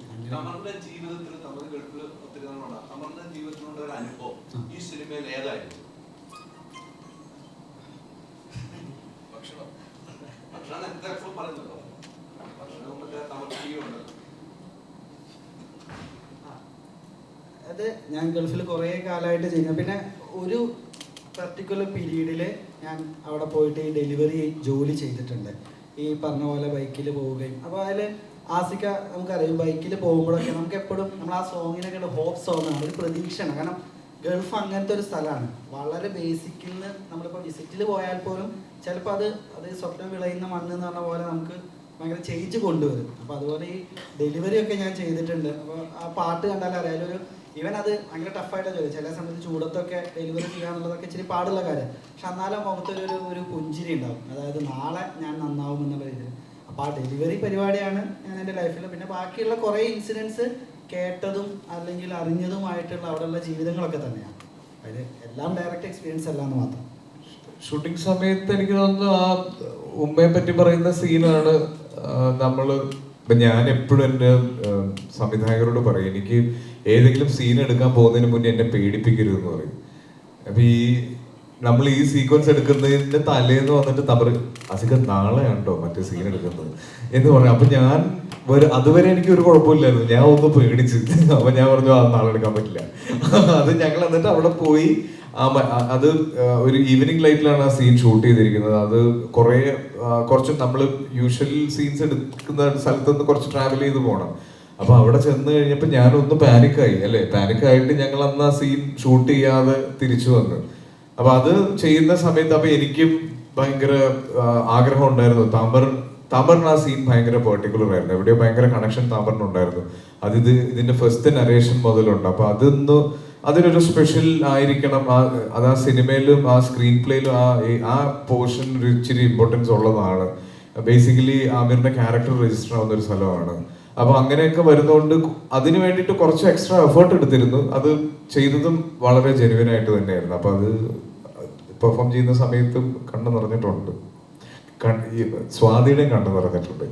അത് ഞാൻ ഗൾഫിൽ കുറേ കാലമായിട്ട് ചെയ്യുന്നു. പിന്നെ ഒരു പർട്ടിക്കുലർ പീരീഡിൽ ഞാൻ അവിടെ പോയിട്ട് ഈ ഡെലിവറി ജോലി ചെയ്തിട്ടുണ്ട്. ഈ പറഞ്ഞ പോലെ ബൈക്കിൽ പോവുകയും അപ്പോൾ അതിൽ ആസിക്ക നമുക്കറിയാം, ബൈക്കിൽ പോകുമ്പോഴൊക്കെ നമുക്ക് എപ്പോഴും നമ്മൾ ആ സോങ്ങിനൊക്കെ ഹോപ്പ് സോങ്ങാണ്, ഒരു പ്രതീക്ഷയാണ്. കാരണം ഗൾഫ് അങ്ങനത്തെ ഒരു സ്ഥലമാണ്. വളരെ ബേസിക്കിൽ നിന്ന് നമ്മളിപ്പോൾ വിസിറ്റിൽ പോയാൽ പോലും ചിലപ്പോൾ അത് സ്വപ്നം വിളയുന്ന മണ്ണ് എന്ന് പറഞ്ഞ പോലെ നമുക്ക് ഭയങ്കര ചേഞ്ച് കൊണ്ടുവരും. അപ്പോൾ അതുപോലെ ഈ ഡെലിവറി ഒക്കെ ഞാൻ ചെയ്തിട്ടുണ്ട്. അപ്പോൾ ആ പാട്ട് കണ്ടാൽ അറിയാലോ, ഒരു ഈവൻ അത് ഭയങ്കര ടഫായിട്ടാണ് ചോദിച്ചത്. ചില സമയത്ത് ചൂടത്തൊക്കെ ഡെലിവറി ചെയ്യാന്നുള്ളതൊക്കെ ഇച്ചിരി പാടുള്ള കാര്യം. പക്ഷെ എന്നാലും മുഖത്തൊരു പുഞ്ചിരി ഉണ്ടാവും, അതായത് നാളെ ഞാൻ നന്നാവും എന്നുള്ള രീതിയിൽ. അപ്പോൾ ആ ഡെലിവറി പരിപാടിയാണ് ഞാൻ എൻ്റെ ലൈഫിൽ. പിന്നെ ബാക്കിയുള്ള കുറേ ഇൻസിഡൻസ് കേട്ടതും അല്ലെങ്കിൽ അറിഞ്ഞതുമായിട്ടുള്ള അവിടെയുള്ള ജീവിതങ്ങളൊക്കെ തന്നെയാണ്. അതിൽ എല്ലാം ഡയറക്റ്റ് എക്സ്പീരിയൻസ് അല്ല എന്ന് മാത്രം. ഷൂട്ടിംഗ് സമയത്ത് എനിക്ക് തോന്നുന്നു ആ ഉമ്മയെ പറ്റി പറയുന്ന സീനാണ് ഞാൻ എപ്പോഴും എൻ്റെ സംവിധായകരോട് പറയും, എനിക്ക് ഏതെങ്കിലും സീൻ എടുക്കാൻ പോകുന്നതിന് മുന്നേ എന്നെ പേടിപ്പിക്കരുതെന്ന് പറയും. അപ്പൊ നമ്മൾ ഈ സീക്വൻസ് എടുക്കുന്നതിന്റെ തലേന്ന് വന്നിട്ട് തമറ് അസിക്ക നാളെയാണോ മറ്റേ സീൻ എടുക്കുന്നത് എന്ന് പറഞ്ഞു. അപ്പൊ ഞാൻ അതുവരെ എനിക്ക് ഒരു കുഴപ്പമില്ലായിരുന്നു, ഞാൻ ഒന്ന് പേടിച്ച്. അപ്പൊ ഞാൻ പറഞ്ഞു നാളെ എടുക്കാൻ പറ്റില്ല. അത് ഞങ്ങൾ എന്നിട്ട് അവിടെ പോയി അത് ഒരു ഈവനിങ് ലൈറ്റിലാണ് ആ സീൻ ഷൂട്ട് ചെയ്തിരിക്കുന്നത്. അത് കുറച്ച് നമ്മൾ യൂഷ്വൽ സീൻസ് എടുക്കുന്ന സ്ഥലത്ത് നിന്ന് കുറച്ച് ട്രാവൽ ചെയ്ത് പോകണം. അപ്പൊ അവിടെ ചെന്ന് കഴിഞ്ഞപ്പോൾ ഞാനൊന്ന് പാനിക്കായി പാനിക്കായിട്ട് ഞങ്ങൾ അന്ന് ആ സീൻ ഷൂട്ട് ചെയ്യാതെ തിരിച്ചു വന്നു. അപ്പൊ അത് ചെയ്യുന്ന സമയത്ത് അപ്പൊ എനിക്കും ഭയങ്കര ആഗ്രഹം ഉണ്ടായിരുന്നു. തമറിന് ആ സീൻ ഭയങ്കര പെർട്ടിക്കുലർ ആയിരുന്നു, എവിടെയോ ഭയങ്കര കണക്ഷൻ തമറിനുണ്ടായിരുന്നു. ഇതിന്റെ ഫസ്റ്റ് നരേഷൻ മുതലുണ്ട്. അപ്പൊ അതിനൊരു സ്പെഷ്യൽ ആയിരിക്കണം. അത് ആ സിനിമയിലും ആ സ്ക്രീൻ പ്ലേയിലും ആ പോർഷൻ ഒരു ഇച്ചിരി ഇമ്പോർട്ടൻസ് ഉള്ളതാണ്. ബേസിക്കലി ആമിറിന്റെ ക്യാരക്ടർ രജിസ്റ്റർ ആവുന്ന ഒരു സ്ഥലമാണ്. അപ്പൊ അങ്ങനെയൊക്കെ വരുന്നതുകൊണ്ട് അതിന് വേണ്ടിയിട്ട് കുറച്ച് എക്സ്ട്രാ എഫേർട്ട് എടുത്തിരുന്നു. അത് ചെയ്തതും വളരെ ജെനുവിൻ ആയിട്ട് തന്നെയായിരുന്നു. അപ്പൊ അത് പെർഫോം ചെയ്യുന്ന സമയത്തും കണ്ണു നിറഞ്ഞിട്ടുണ്ട്, സ്വാതിയുടെയും കണ്ണു നിറഞ്ഞിട്ടുണ്ട്.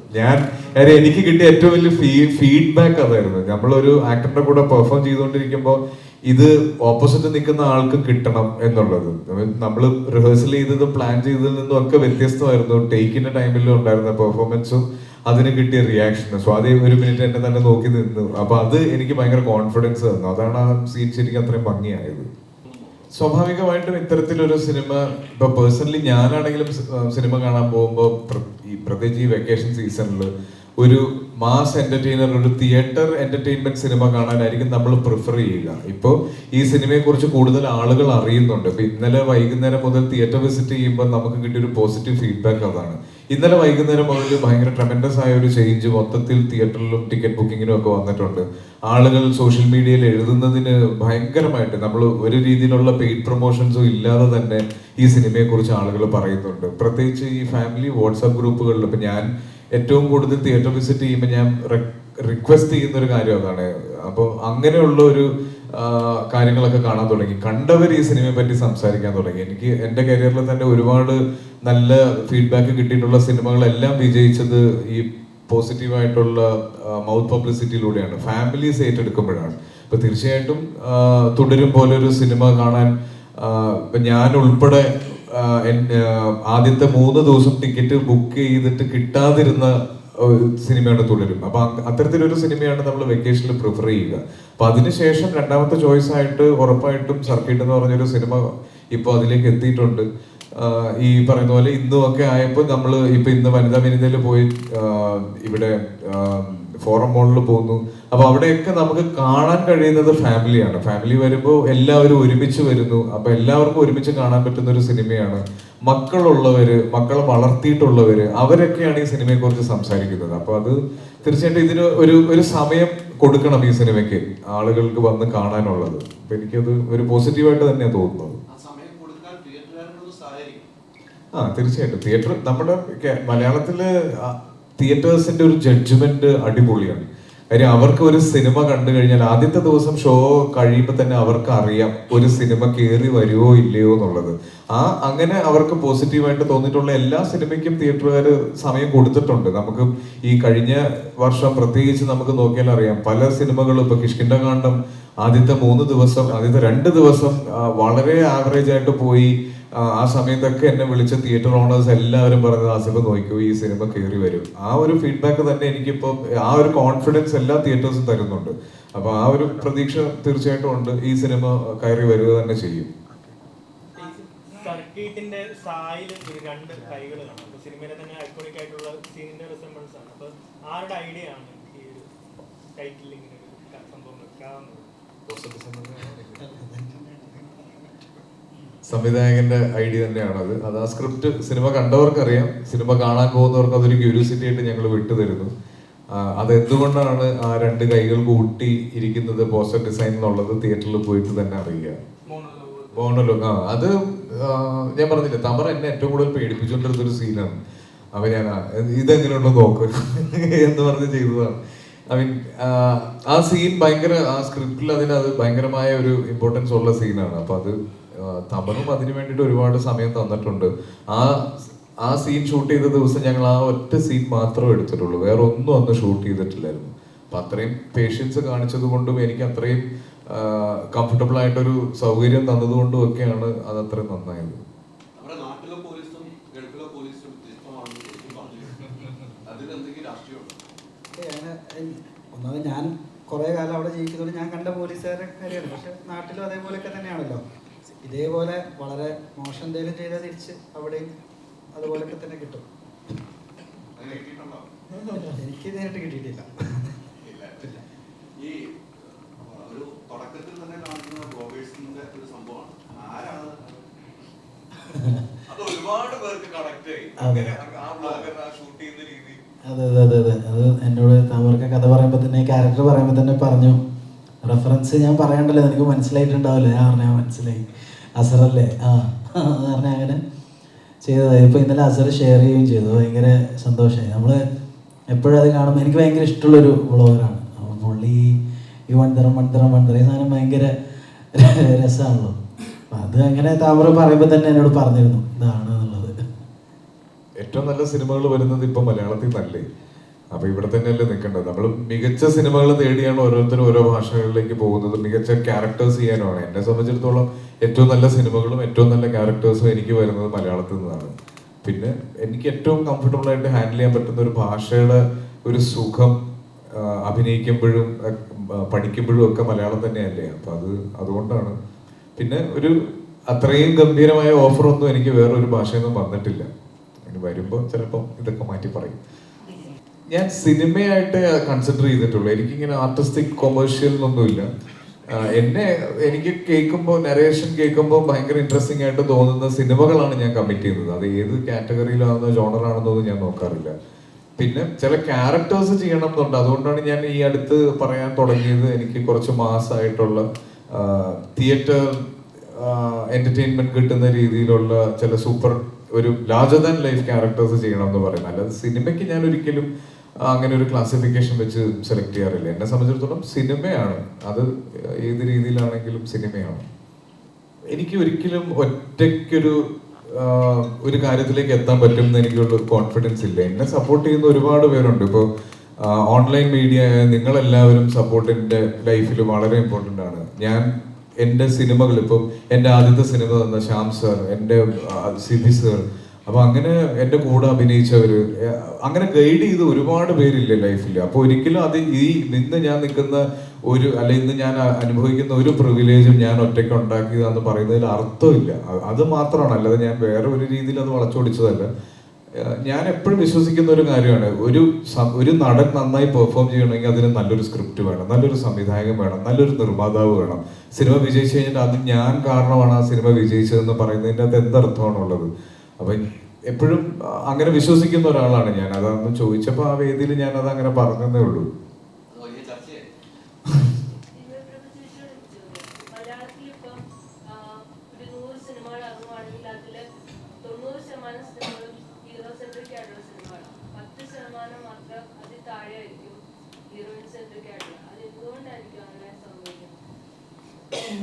എനിക്ക് കിട്ടിയ ഏറ്റവും വലിയ ഫീഡ്ബാക്ക് അതായിരുന്നു. നമ്മളൊരു ആക്ടറിന്റെ കൂടെ പെർഫോം ചെയ്തുകൊണ്ടിരിക്കുമ്പോൾ ഇത് ഓപ്പോസിറ്റ് നിൽക്കുന്ന ആൾക്ക് കിട്ടണം എന്നുള്ളത്. നമ്മൾ റിഹേഴ്സൽ ചെയ്തതും പ്ലാൻ ചെയ്തതിൽ നിന്നും ഒക്കെ വ്യത്യസ്തമായിരുന്നു. ടേക്കിന്റെ ടൈമിലും ഉണ്ടായിരുന്ന പെർഫോമൻസും അതിന് കിട്ടിയ റിയാക്ഷനും. സ്വാതി ഒരു മിനിറ്റ് എന്നെ തന്നെ നോക്കി നിന്നു. അപ്പൊ അത് എനിക്ക് ഭയങ്കര കോൺഫിഡൻസ് തന്നു. അതാണ് ആ സീൻ ശരിക്കും അത്രയും ഭംഗിയായത്. സ്വാഭാവികമായിട്ടും ഇത്തരത്തിലൊരു സിനിമ ഇപ്പൊ പേഴ്സണലി ഞാനാണെങ്കിലും സിനിമ കാണാൻ പോകുമ്പോൾ പ്രത്യേകിച്ച് ഈ വെക്കേഷൻ സീസണിൽ ഒരു മാസ് എന്റർടൈനർ, ഒരു തിയേറ്റർ എന്റർടൈൻമെന്റ് സിനിമ കാണാനായിരിക്കും നമ്മൾ പ്രിഫർ ചെയ്യുക. ഇപ്പോൾ ഈ സിനിമയെ കുറിച്ച് കൂടുതൽ ആളുകൾ അറിയുന്നുണ്ട്. ഇപ്പൊ ഇന്നലെ വൈകുന്നേരം മുതൽ തിയേറ്റർ വിസിറ്റ് ചെയ്യുമ്പോൾ നമുക്ക് കിട്ടിയൊരു പോസിറ്റീവ് ഫീഡ്ബാക്ക് അതാണ്. ഇന്നലെ വൈകുന്നേരം മുതൽ ഭയങ്കര ട്രെമൻഡസ് ആയ ഒരു ചേഞ്ച് മൊത്തത്തിൽ തിയേറ്ററിലും ടിക്കറ്റ് ബുക്കിങ്ങിനും ഒക്കെ വന്നിട്ടുണ്ട്. ആളുകൾ സോഷ്യൽ മീഡിയയിൽ എഴുതുന്നതിന് ഭയങ്കരമായിട്ട് നമ്മൾ ഒരു രീതിയിലുള്ള പെയ്ഡ് പ്രൊമോഷൻസും ഇല്ലാതെ തന്നെ ഈ സിനിമയെ കുറിച്ച് ആളുകൾ പറയുന്നുണ്ട്. പ്രത്യേകിച്ച് ഈ ഫാമിലി വാട്സാപ്പ് ഗ്രൂപ്പുകളിൽ ഇപ്പൊ ഞാൻ ഏറ്റവും കൂടുതൽ തിയേറ്റർ വിസിറ്റ് ചെയ്യുമ്പോൾ ഞാൻ റിക്വസ്റ്റ് ചെയ്യുന്ന ഒരു കാര്യം അതാണ്. അപ്പോൾ അങ്ങനെയുള്ള ഒരു കാര്യങ്ങളൊക്കെ കാണാൻ തുടങ്ങി. കണ്ടവർ ഈ സിനിമയെ പറ്റി സംസാരിക്കാൻ തുടങ്ങി. എനിക്ക് എൻ്റെ കരിയറിൽ തന്നെ ഒരുപാട് നല്ല ഫീഡ്ബാക്ക് കിട്ടിയിട്ടുള്ള സിനിമകളെല്ലാം വിജയിച്ചത് ഈ പോസിറ്റീവായിട്ടുള്ള മൗത്ത് പബ്ലിസിറ്റിയിലൂടെയാണ്, ഫാമിലീസ് ഏറ്റെടുക്കുമ്പോഴാണ്. ഇപ്പൊ തീർച്ചയായിട്ടും തുടരും പോലെ ഒരു സിനിമ കാണാൻ ഇപ്പൊ ഞാൻ ഉൾപ്പെടെ ആദ്യത്തെ 3 ദിവസം ടിക്കറ്റ് ബുക്ക് ചെയ്തിട്ട് കിട്ടാതിരുന്ന സിനിമയാണ് തുടരും. അപ്പൊ അത്തരത്തിലൊരു സിനിമയാണ് നമ്മൾ വെക്കേഷനിൽ പ്രിഫർ ചെയ്യുക. അപ്പൊ അതിനുശേഷം രണ്ടാമത്തെ ചോയ്സ് ആയിട്ട് ഉറപ്പായിട്ടും സർക്കിട്ട് എന്ന് പറഞ്ഞൊരു സിനിമ ഇപ്പൊ അതിലേക്ക് എത്തിയിട്ടുണ്ട്. ഈ പറയുന്ന പോലെ ഇന്നും ഒക്കെ ആയപ്പോൾ നമ്മൾ ഇപ്പൊ ഇന്ന് വനിതാ വിനിതയിൽ പോയി ഇവിടെ ഫോറം മോളിൽ പോകുന്നു. അപ്പൊ അവിടെയൊക്കെ നമുക്ക് കാണാൻ കഴിയുന്നത് ഫാമിലിയാണ്. ഫാമിലി വരുമ്പോൾ എല്ലാവരും ഒരുമിച്ച് വരുന്നു. അപ്പൊ എല്ലാവർക്കും ഒരുമിച്ച് കാണാൻ പറ്റുന്ന ഒരു സിനിമയാണ്. മക്കളുള്ളവര്, മക്കളെ വളർത്തിയിട്ടുള്ളവര്, അവരൊക്കെയാണ് ഈ സിനിമയെ കുറിച്ച് സംസാരിക്കുന്നത്. അപ്പൊ അത് തീർച്ചയായിട്ടും ഇതിന് ഒരു സമയം കൊടുക്കണം ഈ സിനിമയ്ക്ക് ആളുകൾക്ക് വന്ന് കാണാനുള്ളത്. അപ്പൊ എനിക്കത് ഒരു പോസിറ്റീവായിട്ട് തന്നെയാണ് തോന്നുന്നത്. തീർച്ചയായിട്ടും തിയേറ്റർ നമ്മുടെ മലയാളത്തില് തിയേറ്റേഴ്സിന്റെ ഒരു ജഡ്ജ്മെന്റ് അടിപൊളിയാണ്. കാര്യം അവർക്ക് ഒരു സിനിമ കണ്ടു കഴിഞ്ഞാൽ ആദ്യത്തെ ദിവസം ഷോ കഴിയുമ്പോൾ തന്നെ അവർക്ക് അറിയാം ഒരു സിനിമ കയറി വരുമോ ഇല്ലയോ എന്നുള്ളത്. അങ്ങനെ അവർക്ക് പോസിറ്റീവായിട്ട് തോന്നിയിട്ടുള്ള എല്ലാ സിനിമയ്ക്കും തിയേറ്ററുകാർ സമയം കൊടുത്തിട്ടുണ്ട്. നമുക്ക് ഈ കഴിഞ്ഞ വർഷം പ്രത്യേകിച്ച് നമുക്ക് നോക്കിയാൽ അറിയാം പല സിനിമകളും. ഇപ്പൊ കിഷ്കിന്ധകാണ്ഡം ആദ്യത്തെ 3 ദിവസം, ആദ്യത്തെ 2 ദിവസം വളരെ ആവറേജ് ആയിട്ട് പോയി. ആ സമയത്തൊക്കെ എന്നെ വിളിച്ച തിയേറ്റർ ഓണേഴ്സ് എല്ലാവരും പറഞ്ഞത് ആസിഫ് നോക്കൂ ഈ സിനിമ കയറി വരും. ആ ഒരു ഫീഡ്ബാക്ക് തന്നെ എനിക്കിപ്പോ ആ ഒരു കോൺഫിഡൻസ് എല്ലാ തിയേറ്റേഴ്സും തരുന്നുണ്ട്. അപ്പൊ ആ ഒരു പ്രതീക്ഷ തീർച്ചയായിട്ടും ഉണ്ട്, ഈ സിനിമ കയറി വരിക തന്നെ ചെയ്യും. സർക്കിട്ടിന്റെ സായിൽ 2 കൈകൾ കാണാം. സിനിമയിലെ തന്നെ ഐക്കോണിക് ആയിട്ടുള്ള സീനിന്റെ റിസംബിൾസ് ആണ്. അപ്പൊ ആരുടെ ഐഡിയ ആണ് ഈ ഒരു ടൈറ്റിൽ ഇങ്ങനെ ഒരു സംഭവം വെക്കാവുന്നത്? സംവിധായകന്റെ ഐഡിയ തന്നെയാണത്. അത് ആ സ്ക്രിപ്റ്റ് സിനിമ കണ്ടവർക്കറിയാം, സിനിമ കാണാൻ പോകുന്നവർക്ക് അതൊരു ക്യൂരിയോസിറ്റി ആയിട്ട് ഞങ്ങൾ വിട്ടുതരുന്നു. അത് എന്തുകൊണ്ടാണ് ആ 2 കൈകൾ കൂട്ടി ഇരിക്കുന്നത് പോസ്റ്റർ ഡിസൈൻ എന്നുള്ളത് തിയേറ്ററിൽ പോയിട്ട് തന്നെ അറിയുക. മോണലോഗ് അത് ഞാൻ പറഞ്ഞില്ലേ, തമർ എന്നെ ഏറ്റവും കൂടുതൽ പേടിപ്പിച്ചുകൊണ്ടിരുന്നൊരു സീനാണ്. അപ്പൊ ഞാൻ ഇതെങ്ങനെയുണ്ടോ നോക്ക് എന്ന് പറഞ്ഞ് ചെയ്തതാണ്. ഐ മീൻ ആ സീൻ ഭയങ്കര, ആ സ്ക്രിപ്റ്റിൽ അത് ഭയങ്കരമായ ഒരു ഇമ്പോർട്ടൻസ് ഉള്ള സീനാണ്. അപ്പൊ അത് തമറും അതിനു വേണ്ടിയിട്ട് ഒരുപാട് സമയം തന്നിട്ടുണ്ട്. ആ സീൻ ഷൂട്ട് ചെയ്ത ദിവസം ഞങ്ങൾ ആ ഒറ്റ സീൻ മാത്രമേ എടുത്തിട്ടുള്ളൂ, വേറെ ഒന്നും അന്ന് ഷൂട്ട് ചെയ്തിട്ടില്ലായിരുന്നു. അപ്പൊ അത്രയും പേഷ്യൻസ് കാണിച്ചത് കൊണ്ടും എനിക്ക് അത്രയും കംഫർട്ടബിൾ ആയിട്ടൊരു സൗകര്യം തന്നതുകൊണ്ടും ഒക്കെയാണ് അത് അത്രയും നന്നായത്. ഒന്നാമത് ഞാൻ കുറെ കാലം അവിടെ ജീവിക്കുന്നതുകൊണ്ട് ഞാൻ കണ്ട പോലീസുകാരെ കാര്യമാണ്. പക്ഷെ നാട്ടിലും അതേപോലെയൊക്കെ തന്നെയാണല്ലോ. ഇതേപോലെ വളരെ മോശം എന്തെങ്കിലും ചെയ്താൽ തിരിച്ച് അവിടെയും അതുപോലൊക്കെ തന്നെ കിട്ടും. എനിക്ക് നേരിട്ട് കിട്ടിയിട്ടില്ല. ഈ ഒരു തുടക്കത്തിൽ തന്നെ കാണിക്കുന്ന ബ്ലോഗേഴ്സിന്റെ ഒരു സംഭവമാണ്. ആരാണ് അത് ഒരുപാട് പേർക്ക് കണക്ട് ആയി. ആ ബ്ലോഗർ ആ ഷൂട്ട് ചെയ്യുന്ന രീതി. അതെ അത് എന്നോട് തമർക്ക് കഥ പറയുമ്പോൾ തന്നെ, ക്യാരക്ടർ പറയുമ്പോൾ തന്നെ പറഞ്ഞു, റെഫറൻസ് ഞാൻ പറയണ്ടല്ലോ, എനിക്ക് മനസ്സിലായിട്ടുണ്ടാവില്ല. ഞാൻ പറഞ്ഞാൽ മനസ്സിലായി, അസറല്ലേ എന്ന് പറഞ്ഞാൽ അങ്ങനെ ചെയ്തത്. ഇപ്പോൾ ഇന്നലെ അസർ ഷെയർ ചെയ്യുകയും ചെയ്തു. ഭയങ്കര സന്തോഷമായി. നമ്മൾ എപ്പോഴും അത് കാണുമ്പോൾ എനിക്ക് ഭയങ്കര ഇഷ്ടമുള്ളൊരു വ്ളോഗറാണ്. അപ്പോൾ പുള്ളി ഈ വൺതരം ഈ സാധനം ഭയങ്കര രസമാണല്ലോ. അപ്പം അത് അങ്ങനെ താമര പറയുമ്പോൾ തന്നെ എന്നോട് പറഞ്ഞിരുന്നു ഇതാണ് എന്നുള്ളത്. ഏറ്റവും നല്ല സിനിമകൾ വരുന്നത് ഇപ്പൊ മലയാളത്തിൽ നല്ലേ. അപ്പൊ ഇവിടെ തന്നെയല്ലേ നിൽക്കേണ്ടത്. നമ്മൾ മികച്ച സിനിമകൾ തേടിയാണ് ഓരോരുത്തരും ഓരോ ഭാഷകളിലേക്ക് പോകുന്നത്, മികച്ച ക്യാരക്ടേഴ്സ് ചെയ്യാനുമാണ്. എന്നെ സംബന്ധിച്ചിടത്തോളം ഏറ്റവും നല്ല സിനിമകളും ഏറ്റവും നല്ല ക്യാരക്ടേഴ്സും എനിക്ക് വരുന്നത് മലയാളത്തിൽ നിന്നാണ്. പിന്നെ എനിക്ക് ഏറ്റവും കംഫർട്ടബിൾ ആയിട്ട് ഹാൻഡിൽ ചെയ്യാൻ പറ്റുന്ന ഒരു ഭാഷയുടെ ഒരു സുഖം അഭിനയിക്കുമ്പോഴും പഠിക്കുമ്പോഴും ഒക്കെ മലയാളം തന്നെയല്ലേ. അപ്പൊ അതുകൊണ്ടാണ്. പിന്നെ ഒരു അത്രയും ഗംഭീരമായ ഓഫറൊന്നും എനിക്ക് വേറൊരു ഭാഷയിൽ നിന്നും വന്നിട്ടില്ല. ഇനി വരുമ്പോൾ ചിലപ്പോൾ ഇതൊക്കെ മാറ്റി പറയും. ഞാൻ സിനിമയായിട്ട് കൺസിഡർ ചെയ്തിട്ടുള്ളൂ. എനിക്കിങ്ങനെ ആർട്ടിസ്റ്റിക് കൊമേഴ്ഷ്യൽ എന്നൊന്നുമില്ല. എനിക്ക് കേൾക്കുമ്പോൾ, നരേഷൻ കേൾക്കുമ്പോൾ ഭയങ്കര ഇൻട്രസ്റ്റിംഗ് ആയിട്ട് തോന്നുന്ന സിനിമകളാണ് ഞാൻ കമ്മിറ്റ് ചെയ്യുന്നത്. അത് ഏത് കാറ്റഗറിയിലാണെന്നോ ജോണറാണെന്നോ ഞാൻ നോക്കാറില്ല. പിന്നെ ചില ക്യാരക്ടേഴ്സ് ചെയ്യണം എന്നുണ്ട്. അതുകൊണ്ടാണ് ഞാൻ ഈ അടുത്ത് പറയാൻ തുടങ്ങിയത് എനിക്ക് കുറച്ച് മാസമായിട്ടുള്ള തിയേറ്റർ എന്റർടൈൻമെന്റ് കിട്ടുന്ന രീതിയിലുള്ള ചില സൂപ്പർ ഒരു ലാർജർ ദാൻ ലൈഫ് ക്യാരക്ടേഴ്സ് ചെയ്യണം എന്ന് പറയുന്നത്. അല്ലാതെ സിനിമയ്ക്ക് ഞാൻ ഒരിക്കലും അങ്ങനെ ഒരു ക്ലാസിഫിക്കേഷൻ വെച്ച് സെലക്ട് ചെയ്യാറില്ല. എന്നെ സംബന്ധിച്ചിടത്തോളം സിനിമയാണ്, അത് ഏത് രീതിയിലാണെങ്കിലും സിനിമയാണ്. എനിക്ക് ഒരിക്കലും ഒറ്റയ്ക്കൊരു ഒരു കാര്യത്തിലേക്ക് എത്താൻ പറ്റും എന്ന് എനിക്കുള്ള കോൺഫിഡൻസ് ഇല്ല. എന്നെ സപ്പോർട്ട് ചെയ്യുന്ന ഒരുപാട് പേരുണ്ട്. ഇപ്പോൾ ഓൺലൈൻ മീഡിയ നിങ്ങളെല്ലാവരും സപ്പോർട്ട് എൻ്റെ ലൈഫിൽ വളരെ ഇമ്പോർട്ടൻ്റ് ആണ്. ഞാൻ എൻ്റെ സിനിമകൾ, ഇപ്പം എൻ്റെ ആദ്യത്തെ സിനിമ തന്ന ശ്യാം സർ, എൻ്റെ സിബി സർ, അപ്പൊ അങ്ങനെ എൻ്റെ കൂടെ അഭിനയിച്ചവര്, അങ്ങനെ ഗൈഡ് ചെയ്ത് ഒരുപാട് പേരില്ലേ ലൈഫിൽ. അപ്പോൾ ഒരിക്കലും അത് ഇന്ന് ഞാൻ നിൽക്കുന്ന ഇന്ന് ഞാൻ അനുഭവിക്കുന്ന ഒരു പ്രിവിലേജും ഞാൻ ഒറ്റയ്ക്ക് ഉണ്ടാക്കിയതാന്ന് പറയുന്നതിൽ അർത്ഥമില്ല. അത് മാത്രമാണ്, അല്ലാതെ ഞാൻ വേറെ ഒരു രീതിയിൽ അത് വളച്ചൊടിച്ചതല്ല. ഞാൻ എപ്പോഴും വിശ്വസിക്കുന്ന ഒരു കാര്യമാണ്, ഒരു നടൻ നന്നായി പെർഫോം ചെയ്യണമെങ്കിൽ അതിന് നല്ലൊരു സ്ക്രിപ്റ്റ് വേണം, നല്ലൊരു സംവിധായകൻ വേണം, നല്ലൊരു നിർമ്മാതാവ് വേണം. സിനിമ വിജയിച്ചു കഴിഞ്ഞിട്ട് അത് ഞാൻ കാരണമാണ് ആ സിനിമ വിജയിച്ചതെന്ന് പറയുന്നതിൻ്റെ അകത്ത് എന്തർത്ഥമാണുള്ളത്? അപ്പൊ എപ്പോഴും അങ്ങനെ വിശ്വസിക്കുന്ന ഒരാളാണ് ഞാൻ. അതൊന്ന് ചോദിച്ചപ്പോൾ ആ വേദിയിൽ ഞാൻ അത് അങ്ങനെ പറഞ്ഞതേ ഉള്ളൂ.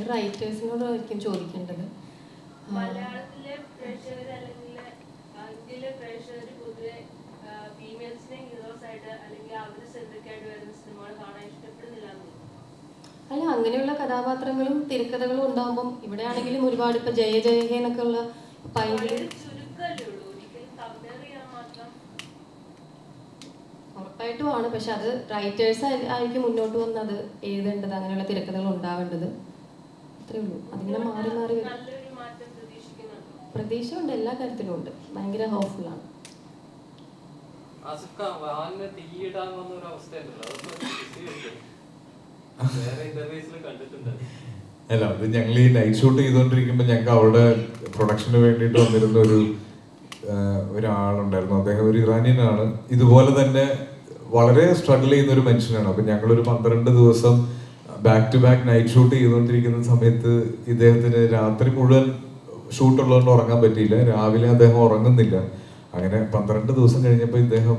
റൈറ്റേഴ്സിനോടായിരിക്കും ചോദിക്കേണ്ടത്. മലയാളത്തിലെ പ്രേക്ഷകർ അല്ലെങ്കിൽ ഇന്ത്യയിലെ പ്രേക്ഷകർ പൊതുവെ ഫീമെയിൽസിനെ ഹീറോസ് ആയിട്ട് അല്ലെങ്കിൽ അവർ സെൻട്രിക് ആയിട്ട് വരുന്ന സിനിമകൾ കാണാൻ ഇഷ്ടപ്പെടുന്നില്ല. അല്ല, അങ്ങനെയുള്ള കഥാപാത്രങ്ങളും തിരക്കഥകളും ഉണ്ടാകുമ്പം ഇവിടെ ആണെങ്കിലും ഒരുപാട് ഇപ്പൊ ജയ ജയ ഹേ എന്നൊക്കെ ഉള്ള ചുരുക്കമല്ലേ ഉള്ളൂ, ഒരിക്കലും കമ്പയർ ചെയ്യാൻ മാത്രം. ഉറപ്പായിട്ടുമാണ്, പക്ഷെ അത് റൈറ്റേഴ്സ് ആയിരിക്കും മുന്നോട്ട് വന്ന് അത് എഴുതേണ്ടത്, അങ്ങനെയുള്ള തിരക്കഥകൾ ഉണ്ടാവേണ്ടത്. അത്രേ ഉള്ളൂ. അതിങ്ങനെ മാറി മാറി വരും. പ്രതീക്ഷ ഉണ്ട്, എല്ലാ കാര്യത്തിലും ഉണ്ട്. ഭയങ്കര ഹോപ്പ്ഫുൾ ആണ്. അല്ല, അത് ഞങ്ങൾ ഈ നൈറ്റ് ഷൂട്ട് ചെയ്തുകൊണ്ടിരിക്കുമ്പോൾ ഞങ്ങൾക്ക് അവിടെ പ്രൊഡക്ഷന് വേണ്ടിയിട്ട് വന്നിരുന്ന ഒരാളുണ്ടായിരുന്നു. അദ്ദേഹം ഒരു ഇറാനിയനാണ്. ഇതുപോലെ തന്നെ വളരെ സ്ട്രഗിൾ ചെയ്യുന്ന ഒരു മനുഷ്യനാണ്. അപ്പം ഞങ്ങളൊരു 12 ദിവസം back to back night shoot ചെയ്തുകൊണ്ടിരിക്കുന്ന സമയത്ത് ഇദ്ദേഹത്തിന് രാത്രി മുഴുവൻ ഷൂട്ടുള്ളതുകൊണ്ട് ഉറങ്ങാൻ പറ്റിയില്ല. രാവിലെ അദ്ദേഹം ഉറങ്ങുന്നില്ല. അങ്ങനെ 12 ദിവസം കഴിഞ്ഞപ്പോൾ ഇദ്ദേഹം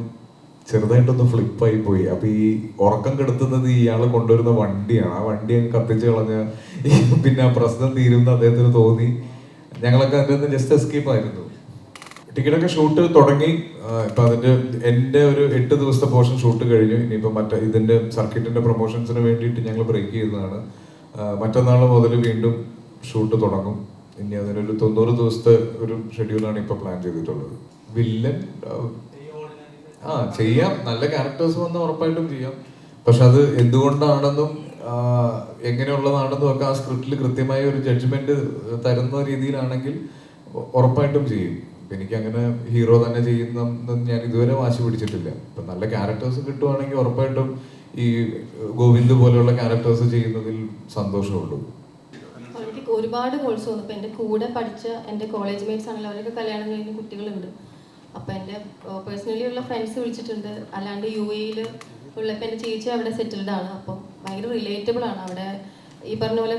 ചെറുതായിട്ടൊന്ന് ഫ്ലിപ്പായി പോയി. അപ്പൊ ഈ ഉറക്കം കെടുത്തുന്നത് ഇയാൾ കൊണ്ടുവരുന്ന വണ്ടിയാണ്. ആ വണ്ടി അങ്ങ് കത്തിച്ച് കളഞ്ഞ പിന്നെ ആ പ്രശ്നം തീരുന്ന അദ്ദേഹത്തിന് തോന്നി. ഞങ്ങളൊക്കെ അതിൻ്റെ നിന്ന് ജസ്റ്റ് എസ്കേപ്പ് ആയിരുന്നു. ടിക്കറ്റൊക്കെ ഷൂട്ട് തുടങ്ങി. ഇപ്പൊ അതിന്റെ എൻ്റെ ഒരു 8 ദിവസത്തെ പോർഷൻ ഷൂട്ട് കഴിഞ്ഞു. ഇനിയിപ്പോ ഇതിന്റെ സർക്കിറ്റിന്റെ പ്രൊമോഷൻസിന് വേണ്ടിയിട്ട് ഞങ്ങൾ ബ്രേക്ക് ചെയ്യുന്നതാണ്. മറ്റന്നാൾ മുതൽ വീണ്ടും ഷൂട്ട് തുടങ്ങും. ഇനി അതിനൊരു 90 ദിവസത്തെ ഒരു ഷെഡ്യൂളാണ് ഇപ്പൊ പ്ലാൻ ചെയ്തിട്ടുള്ളത്. വില്ലൻ ചെയ്യാം, നല്ല ക്യാരക്ടേഴ്സ് വന്ന് ഉറപ്പായിട്ടും ചെയ്യാം. പക്ഷെ അത് എന്തുകൊണ്ടാണെന്നും എങ്ങനെയുള്ളതാണെന്നും ഒക്കെ ആ സ്ക്രിപ്റ്റിൽ കൃത്യമായ ഒരു ജഡ്ജ്മെന്റ് തരുന്ന രീതിയിലാണെങ്കിൽ ഉറപ്പായിട്ടും ചെയ്യും. എനിക്ക് അങ്ങനെ ഹീറോ തന്നെ ചെയ്യുന്ന ഞാൻ ഇതുവരെ വാശി പിടിച്ചിട്ടില്ല. ഇപ്പൊ നല്ല ക്യാരക്ടേഴ്സ് കിട്ടുവാണെങ്കിൽ ഉറപ്പായിട്ടും ഈ ഗോവിന്ദ് പോലെയുള്ള ക്യാരക്ടേഴ്സ് ചെയ്യുന്നതിൽ സന്തോഷമുള്ളൂ. എനിക്ക് ഒരുപാട് കോഴ്സ് വന്നു. ഇപ്പം എൻ്റെ കൂടെ പഠിച്ച എൻ്റെ കോളേജ് മേറ്റ്സ് ആണല്ലോ, അവരൊക്കെ കല്യാണം കഴിഞ്ഞ കുട്ടികളുണ്ട്. അപ്പം എൻ്റെ പേഴ്സണലി ഉള്ള ഫ്രണ്ട്സ് വിളിച്ചിട്ടുണ്ട്. അല്ലാണ്ട് UAE ഉള്ള ഇപ്പം എൻ്റെ ചേച്ചി അവിടെ സെറ്റിൽഡ് ആണ്. അപ്പം ഭയങ്കര റിലേറ്റബിൾ ആണ് അവിടെ. ഈ പറഞ്ഞ പോലെ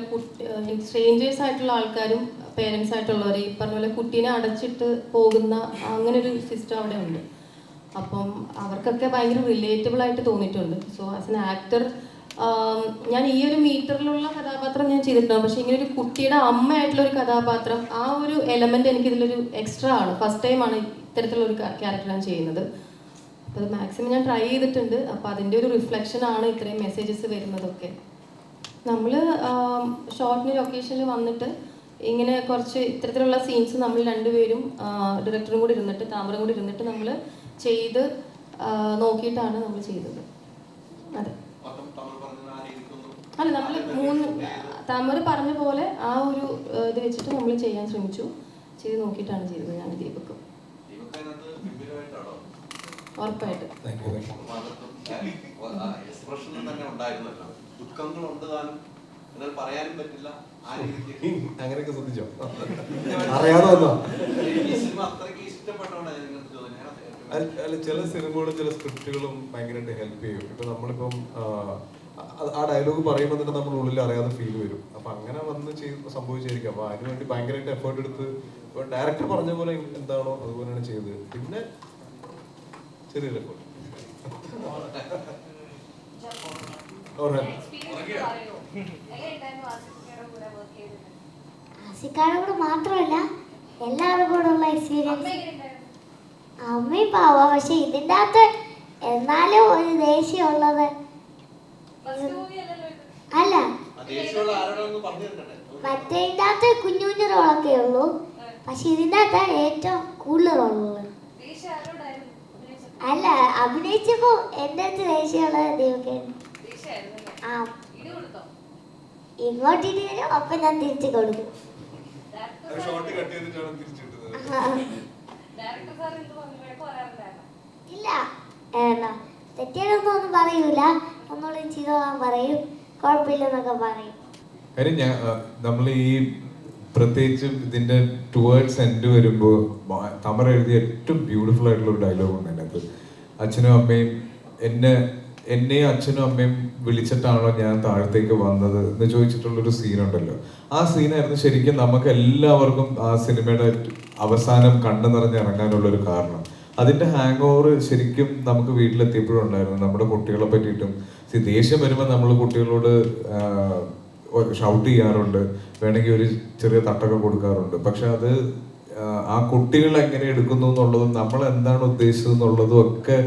സ്ട്രേഞ്ചേഴ്സ് ആയിട്ടുള്ള ആൾക്കാരും പേരൻസ് ആയിട്ടുള്ളവർ ഈ പറഞ്ഞ പോലെ കുട്ടീനെ അടച്ചിട്ട് പോകുന്ന അങ്ങനെ ഒരു സിസ്റ്റം അവിടെ ഉണ്ട്. അപ്പം അവർക്കൊക്കെ ഭയങ്കര റിലേറ്റബിൾ ആയിട്ട് തോന്നിയിട്ടുണ്ട്. സോ ആസ് എൻ ആക്ടർ ഞാൻ ഈ ഒരു മീറ്ററിലുള്ള കഥാപാത്രം ഞാൻ ചെയ്തിട്ടുണ്ടാകും. പക്ഷെ ഇങ്ങനെ ഒരു കുട്ടിയുടെ അമ്മയായിട്ടുള്ള ഒരു കഥാപാത്രം, ആ ഒരു എലമെന്റ് എനിക്കിതിലൊരു എക്സ്ട്രാ ആണ്. ഫസ്റ്റ് ടൈമാണ് ഇത്തരത്തിലുള്ള ഒരു ക്യാരക്ടർ ഞാൻ ചെയ്യുന്നത്. അപ്പോൾ അത് മാക്സിമം ഞാൻ ട്രൈ ചെയ്തിട്ടുണ്ട്. അപ്പോൾ അതിൻ്റെ ഒരു റിഫ്ലക്ഷൻ ആണ് ഇത്രയും മെസ്സേജസ് വരുന്നതൊക്കെ. നമ്മൾ ഷോർട്ടിന് ലൊക്കേഷനിൽ വന്നിട്ട് ഇങ്ങനെ കുറച്ച് ഇത്തരത്തിലുള്ള സീൻസ് നമ്മൾ രണ്ടുപേരും ഡയറക്ടറും കൂടി ഇരുന്നിട്ട് താമരം കൂടി ഇരുന്നിട്ട് നമ്മൾ ചെയ്ത് നോക്കിയിട്ടാണ് നമ്മൾ ചെയ്തത്. അതെ, അല്ല നമ്മൾ താമര പറഞ്ഞ പോലെ ആ ഒരു ഇത് വെച്ചിട്ട് നമ്മൾ ചെയ്യാൻ ശ്രമിച്ചു. ചെയ്ത് നോക്കിയിട്ടാണ് ചെയ്തത് ഞാൻ ദീപക്. ഉറപ്പായിട്ട് എക്സ്പ്രഷനിൽ തന്നെ ഉണ്ടായിരുന്നല്ലോ, ദുഃഖങ്ങളുണ്ട് താനും എന്നാൽ പറയാനും പറ്റില്ല ആ രീതിക്ക്. അങ്ങനെയൊക്കെ ശ്രദ്ധിച്ചോ? അറിയാതെ വന്നോ? ഈ സിനിമ അത്രയ്ക്ക് ഇഷ്ടപ്പെട്ടോണ്ടാണ് നിങ്ങൾക്ക് തോന്നുന്നത്? അല്ല, ചില സിനിമകളും ചില സ്ക്രിപ്റ്റുകളും ഭയങ്കരമായിട്ട് ഹെൽപ്പ് ചെയ്യും. ഇപ്പൊ നമ്മളിപ്പം ആ ഡയലോഗ് പറയുമ്പോൾ തന്നെ നമ്മുടെ ഉള്ളിൽ അറിയാതെ ഫീൽ വരും. അപ്പൊ അങ്ങനെ വന്ന് സംഭവിച്ചായിരിക്കും. അപ്പൊ അതിനുവേണ്ടി ഭയങ്കരമായിട്ട് എഫേർട്ട് എടുത്ത് ഡയറക്ടർ പറഞ്ഞ പോലെ എന്താണോ അതുപോലെയാണ് ചെയ്തത്. പിന്നെ ചെറിയൊരു എഫേർട്ട്. ആസിക്കാടെ കൂടെ മാത്രമല്ല എല്ലാവരുടെ കൂടെ ഉള്ള എക്സ്പീരിയൻസ്. അമ്മയും പാവാ, പക്ഷെ ഇതിൻ്റെ അകത്ത് എന്നാലും ഒരു ദേഷ്യമുള്ളത് അല്ല. മറ്റേതിൻ്റെ അകത്ത് കുഞ്ഞു കുഞ്ഞു റോളൊക്കെ ഉള്ളൂ, പക്ഷെ ഇതിൻ്റെ അകത്ത് ഏറ്റവും കൂടുതൽ റോളുള്ളത്. അല്ല, അഭിനയിച്ചപ്പോ എന്റെ അടുത്ത് ദേഷ്യമുള്ളത് ദൈവക്കേണ്. ആ, ഇങ്ങോട്ടിട്ട് വരും, അപ്പൊ ഞാൻ തിരിച്ചു കൊടുക്കും. ഇല്ല, തെറ്റിയാലൊന്നും പറയൂല, ഒന്നുകൂടി ചെയ്തോളാൻ പറയും, കുഴപ്പമില്ലെന്നൊക്കെ പറയും. കാര്യം നമ്മൾ ഈ പ്രത്യേകിച്ച് ഇതിന്റെ ടുവേർഡ്സ് എൻഡ് വരുമ്പോൾ തമര എഴുതിയ ഏറ്റവും ബ്യൂട്ടിഫുൾ ആയിട്ടുള്ള ഒരു ഡയലോഗ് ഉണ്ട് അതിനകത്ത്. അച്ഛനും അമ്മയും എന്നെയും അച്ഛനും അമ്മയും വിളിച്ചിട്ടാണോ ഞാൻ താഴത്തേക്ക് വന്നത് എന്ന് ചോദിച്ചിട്ടുള്ളൊരു സീനുണ്ടല്ലോ. ആ സീനായിരുന്നു ശരിക്കും നമുക്ക് എല്ലാവർക്കും ആ സിനിമയുടെ അവസാനം കണ്ണു നിറഞ്ഞിറങ്ങാനുള്ളൊരു കാരണം. അതിന്റെ ഹാങ് ഓവർ ശരിക്കും നമുക്ക് വീട്ടിലെത്തിയപ്പോഴും ഉണ്ടായിരുന്നു. നമ്മുടെ കുട്ടികളെ പറ്റിയിട്ടും ദേഷ്യം വരുമ്പോൾ നമ്മൾ കുട്ടികളോട് ഷൗട്ട് ചെയ്യാറുണ്ട്, വേണമെങ്കിൽ ഒരു ചെറിയ തട്ടൊക്കെ കൊടുക്കാറുണ്ട്. പക്ഷെ അത് ആ കുട്ടികൾ എങ്ങനെ എടുക്കുന്നു എന്നുള്ളതും നമ്മൾ എന്താണ് ഉദ്ദേശിച്ചത് എന്നുള്ളതും ഒക്കെ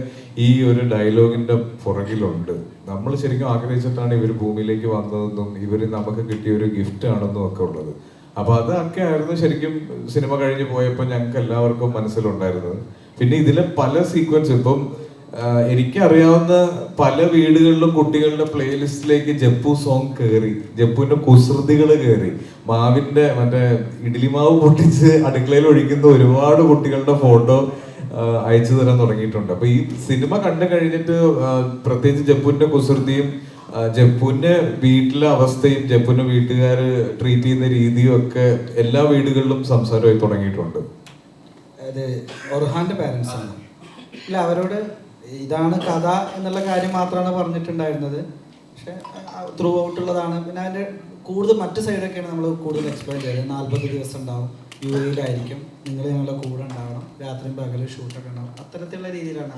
ഈ ഒരു ഡയലോഗിന്റെ പുറകിലുണ്ട്. നമ്മൾ ശരിക്കും ആഗ്രഹിച്ചിട്ടാണ് ഇവർ ഭൂമിയിലേക്ക് വന്നതെന്നും ഇവർ നമുക്ക് കിട്ടിയ ഒരു ഗിഫ്റ്റ് ആണെന്നും ഒക്കെ ഉള്ളത്. അപ്പൊ അതൊക്കെ ആയിരുന്നു ശരിക്കും സിനിമ കഴിഞ്ഞ് പോയപ്പോൾ ഞങ്ങൾക്ക് എല്ലാവർക്കും മനസ്സിലുണ്ടായിരുന്നത്. പിന്നെ ഇതിലെ പല സീക്വൻസ് ഇപ്പം എനിക്കറിയാവുന്ന പല വീടുകളിലും കുട്ടികളുടെ പ്ലേലിസ്റ്റിലേക്ക് ജപ്പു സോങ് കയറി, ജപ്പുവിന്റെ കുസൃതികൾ കയറി, മാവിന്റെ മറ്റേ ഇഡ്ലി മാവ് പൊട്ടിച്ച് അടുക്കളയിൽ ഒഴിക്കുന്ന ഒരുപാട് കുട്ടികളുടെ ഫോട്ടോ അയച്ചു തരാൻ തുടങ്ങിയിട്ടുണ്ട്. അപ്പൊ ഈ സിനിമ കണ്ടു കഴിഞ്ഞിട്ട് പ്രത്യേകിച്ച് ജപ്പുവിന്റെ കുസൃതിയും ജപ്പുവിന്റെ വീട്ടിലെ അവസ്ഥയും ജപ്പുവിന്റെ വീട്ടുകാര് ട്രീറ്റ് ചെയ്യുന്ന രീതിയും ഒക്കെ എല്ലാ വീടുകളിലും സംസാരമായി തുടങ്ങിയിട്ടുണ്ട്. അത് ഒർഹാന്റെ പാരൻസ് ആണ്. ഇല്ല, അവരോട് ഇതാണ് കഥ എന്നുള്ള കാര്യം മാത്രമാണ് പറഞ്ഞിട്ടുണ്ടായിരുന്നത്. പക്ഷെ ത്രൂ ഔട്ടുള്ളതാണ്. പിന്നെ അതിൻ്റെ കൂടുതൽ മറ്റ് സൈഡൊക്കെയാണ് നമ്മൾ കൂടുതൽ എക്സ്പ്ലെയിൻ ചെയ്തത്. 40 ദിവസം ഉണ്ടാവും, UAE-ലായിരിക്കും, നിങ്ങൾ ഞങ്ങളുടെ കൂടെ ഉണ്ടാവണം, രാത്രിയും പകലും ഷൂട്ടൊക്കെ ഉണ്ടാവും, അത്തരത്തിലുള്ള രീതിയിലാണ്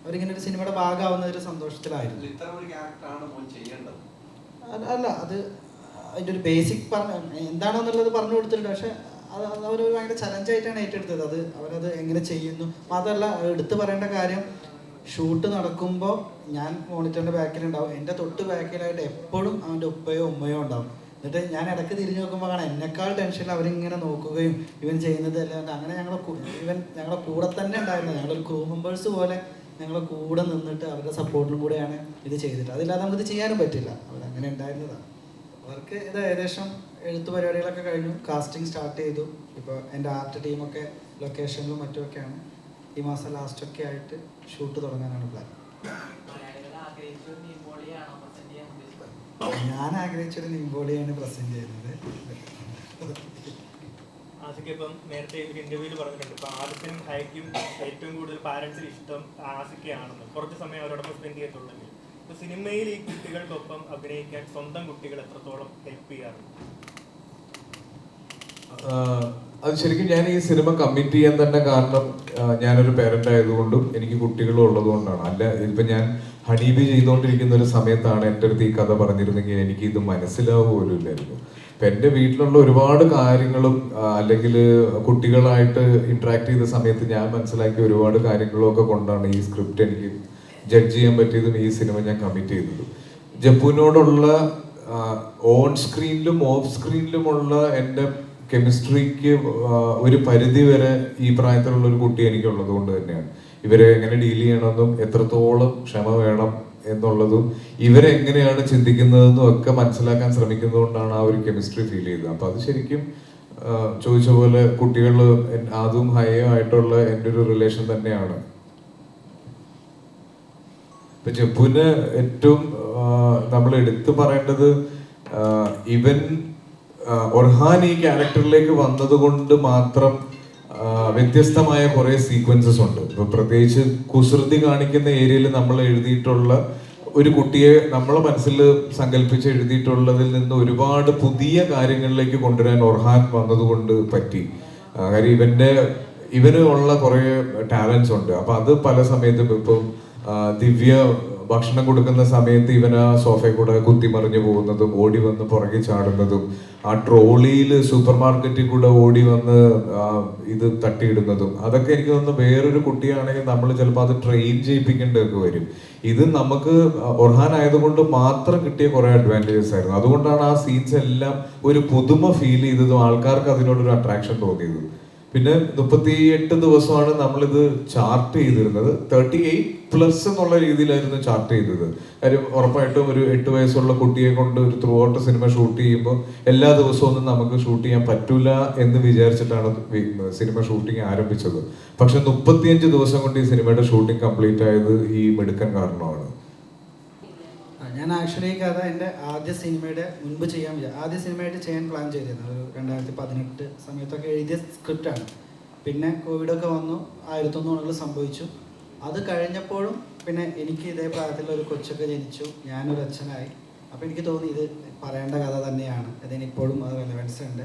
അവരിങ്ങനെ ഒരു സിനിമയുടെ ഭാഗമാവുന്ന ഒരു സന്തോഷത്തിലായിരുന്നു. അല്ല, അത് അതിൻ്റെ ഒരു ബേസിക് എന്താണെന്നുള്ളത് പറഞ്ഞു കൊടുത്തിട്ടുണ്ട്. പക്ഷെ അത് അവരൊരു ഭയങ്കര ചലഞ്ചായിട്ടാണ് ഏറ്റെടുത്തത്. അവരത് എങ്ങനെ ചെയ്യുന്നു മാത്രമല്ല, എടുത്തു പറയേണ്ട കാര്യം, ഷൂട്ട് നടക്കുമ്പോൾ ഞാൻ മോണിറ്ററിൻ്റെ ബാക്കിലുണ്ടാവും, എൻ്റെ തൊട്ട് ബാക്കിലായിട്ട് എപ്പോഴും അവൻ്റെ ഉപ്പയോ ഉമ്മയോ ഉണ്ടാവും. എന്നിട്ട് ഞാൻ ഇടയ്ക്ക് തിരിഞ്ഞു നോക്കുമ്പോൾ കാണാം എന്നെക്കാൾ ടെൻഷനിൽ അവരിങ്ങനെ നോക്കുകയും ഇവൻ ചെയ്യുന്നത് അല്ലാണ്ട് അങ്ങനെ ഞങ്ങളെ കൂടെ തന്നെ ഉണ്ടായിരുന്നത്. ഞങ്ങളൊരു ക്രൂ മെമ്പേഴ്സ് പോലെ ഞങ്ങളെ കൂടെ നിന്നിട്ട് അവരുടെ സപ്പോർട്ടിലും കൂടെയാണ് ഇത് ചെയ്തിട്ട്. അതില്ലാതെ നമുക്കിത് ചെയ്യാനും പറ്റില്ല. അവരങ്ങനെ ഉണ്ടായിരുന്നതാണ്. അവർക്ക് ഇത് ഏകദേശം എഴുത്ത് പരിപാടികളൊക്കെ കഴിഞ്ഞു, കാസ്റ്റിംഗ് സ്റ്റാർട്ട് ചെയ്തു. ഇപ്പോൾ എൻ്റെ ആർട്ട് ടീമൊക്കെ ലൊക്കേഷനിലും മറ്റുമൊക്കെയാണ്. ഈ മാസം ലാസ്റ്റൊക്കെ ആയിട്ട് ഷൂട്ട് തുടങ്ങാനാണ് പ്ലാൻ. ഞാൻ ആഗ്രഹിച്ചൊരു നിംബോളിയാണ് പ്രസന്റ് ചെയ്യുന്നത്. ആസിക്കിപ്പം നേരത്തെ ഒരു ഇന്റർവ്യൂവിൽ പറഞ്ഞിട്ടുണ്ട്, ഇപ്പൊ ആദിത്യനും ഹൈക്കും ഏറ്റവും കൂടുതൽ പാരന്റ്സിന് ഇഷ്ടം ആസിക്കയാണെന്ന്. കുറച്ച് സമയം അവരോടൊപ്പം സ്പെൻഡ് ചെയ്തിട്ടുണ്ടെങ്കിൽ ഇപ്പൊ സിനിമയിൽ ഈ കുട്ടികൾക്കൊപ്പം അഭിനയിക്കാൻ സ്വന്തം കുട്ടികൾ എത്രത്തോളം ഹെൽപ്പ് ചെയ്യാറുണ്ട്? അത് ശരിക്കും ഞാൻ ഈ സിനിമ കമ്മിറ്റ് ചെയ്യാൻ തന്നെ കാരണം ഞാനൊരു പേരന്റ് ആയതുകൊണ്ടും എനിക്ക് കുട്ടികളും ഉള്ളതുകൊണ്ടാണ്. അല്ല, ഇപ്പൊ ഞാൻ ഹണീബി ചെയ്തുകൊണ്ടിരിക്കുന്ന ഒരു സമയത്താണ് എൻ്റെ അടുത്ത് ഈ കഥ പറഞ്ഞിരുന്നെങ്കിൽ എനിക്ക് ഇത് മനസ്സിലാവുക പോലും ഇല്ലായിരുന്നു. ഇപ്പൊ എൻ്റെ വീട്ടിലുള്ള ഒരുപാട് കാര്യങ്ങളും അല്ലെങ്കിൽ കുട്ടികളായിട്ട് ഇന്ററാക്ട് ചെയ്ത സമയത്ത് ഞാൻ മനസ്സിലാക്കിയ ഒരുപാട് കാര്യങ്ങളും ഒക്കെ കൊണ്ടാണ് ഈ സ്ക്രിപ്റ്റ് എനിക്ക് ജഡ്ജ് ചെയ്യാൻ പറ്റിയതും ഈ സിനിമ ഞാൻ കമ്മിറ്റ് ചെയ്തതും. ജപ്പുവിനോടുള്ള ഓൺ സ്ക്രീനിലും ഓഫ് സ്ക്രീനിലുമുള്ള എൻ്റെ കെമിസ്ട്രിക്ക് ഒരു പരിധി വരെ ഈ പ്രായത്തിലുള്ള ഒരു കുട്ടി എനിക്കുള്ളത് കൊണ്ട് തന്നെയാണ്. ഇവരെ എങ്ങനെ ഡീൽ ചെയ്യണമെന്നും എത്രത്തോളം ക്ഷമ വേണം എന്നുള്ളതും ഇവരെങ്ങനെയാണ് ചിന്തിക്കുന്നതെന്നും ഒക്കെ മനസ്സിലാക്കാൻ ശ്രമിക്കുന്നതുകൊണ്ടാണ് ആ ഒരു കെമിസ്ട്രി ഫീൽ ചെയ്തത്. അപ്പൊ അത് ശരിക്കും ചോദിച്ച പോലെ കുട്ടികൾ അതും ഹൈയോ ആയിട്ടുള്ള എൻ്റെ ഒരു റിലേഷൻ തന്നെയാണ്. ഇപ്പൊ ജപ്പുവിന് ഏറ്റവും നമ്മൾ എടുത്തു പറയേണ്ടത് ഇവൻ ഒർഹാൻ ഈ ക്യാരക്ടറിലേക്ക് വന്നത് കൊണ്ട് മാത്രം വ്യത്യസ്തമായ കുറെ സീക്വൻസസ് ഉണ്ട്. ഇപ്പൊ പ്രത്യേകിച്ച് കുസൃതി കാണിക്കുന്ന ഏരിയയിൽ നമ്മൾ എഴുതിയിട്ടുള്ള ഒരു കുട്ടിയെ നമ്മളെ മനസ്സിൽ സങ്കല്പിച്ച് എഴുതിയിട്ടുള്ളതിൽ നിന്ന് ഒരുപാട് പുതിയ കാര്യങ്ങളിലേക്ക് കൊണ്ടുവരാൻ ഒർഹാൻ വന്നതുകൊണ്ട് പറ്റി. കാര്യം ഇവന് ഉള്ള കുറെ ടാലൻസ് ഉണ്ട്. അപ്പൊ അത് പല സമയത്തും ഇപ്പം ദിവ്യ ഭക്ഷണം കൊടുക്കുന്ന സമയത്ത് ഇവൻ ആ സോഫയിൽ കൂടെ കുത്തിമറിഞ്ഞു പോകുന്നതും ഓടി വന്ന് പുറകെ ചാടുന്നതും ആ ട്രോളിയിൽ സൂപ്പർ മാർക്കറ്റിൽ കൂടെ ഓടി വന്ന് ഇത് തട്ടിയിടുന്നതും അതൊക്കെ എനിക്ക് തോന്നുന്നു വേറൊരു കുട്ടിയാണെങ്കിൽ നമ്മൾ ചിലപ്പോൾ അത് ട്രെയിൻ ചെയ്യിപ്പിക്കേണ്ടതൊക്കെ വരും. ഇത് നമുക്ക് ഒർഹാൻ ആയതുകൊണ്ട് മാത്രം കിട്ടിയ കുറെ അഡ്വാൻറ്റേജസ് ആയിരുന്നു. അതുകൊണ്ടാണ് ആ സീൻസ് എല്ലാം ഒരു പുതുമ ഫീൽ ചെയ്തതും ആൾക്കാർക്ക് അതിനോടൊരു അട്രാക്ഷൻ തോന്നിയതും. പിന്നെ 38 ദിവസമാണ് നമ്മളിത് ചാർട്ട് ചെയ്തിരുന്നത്. 38+ എന്നുള്ള രീതിയിലായിരുന്നു ചാർട്ട് ചെയ്തത്. കാര്യം ഉറപ്പായിട്ടും ഒരു 8 വയസ്സുള്ള കുട്ടിയെ കൊണ്ട് ഒരു ത്രൂ ഔട്ട് സിനിമ ഷൂട്ട് ചെയ്യുമ്പോൾ എല്ലാ ദിവസവും ഒന്നും നമുക്ക് ഷൂട്ട് ചെയ്യാൻ പറ്റൂല എന്ന് വിചാരിച്ചിട്ടാണ് സിനിമ ഷൂട്ടിങ് ആരംഭിച്ചത്. പക്ഷെ 35 ദിവസം കൊണ്ട് ഈ സിനിമയുടെ ഷൂട്ടിംഗ് കംപ്ലീറ്റ് ആയത് ഈ മിടുക്കൻ കാരണമാണ്. ഞാൻ ആക്ച്വലി കഥ എൻ്റെ ആദ്യ സിനിമയുടെ മുൻപ് ആദ്യ സിനിമയായിട്ട് ചെയ്യാൻ പ്ലാൻ ചെയ്തിരുന്നു. ഒരു 2018 സമയത്തൊക്കെ എഴുതിയ സ്ക്രിപ്റ്റാണ്. പിന്നെ കോവിഡൊക്കെ വന്നു, 1100 സംഭവിച്ചു. അത് കഴിഞ്ഞപ്പോഴും പിന്നെ എനിക്ക് ഇതേ പ്രായത്തിലൊരു കൊച്ചൊക്കെ ജനിച്ചു, ഞാനൊരു അച്ഛനായി. അപ്പോൾ എനിക്ക് തോന്നി ഇത് പറയേണ്ട കഥ തന്നെയാണ്, ഇതിനിപ്പോഴും അത് റെലവൻസ് ഉണ്ട്.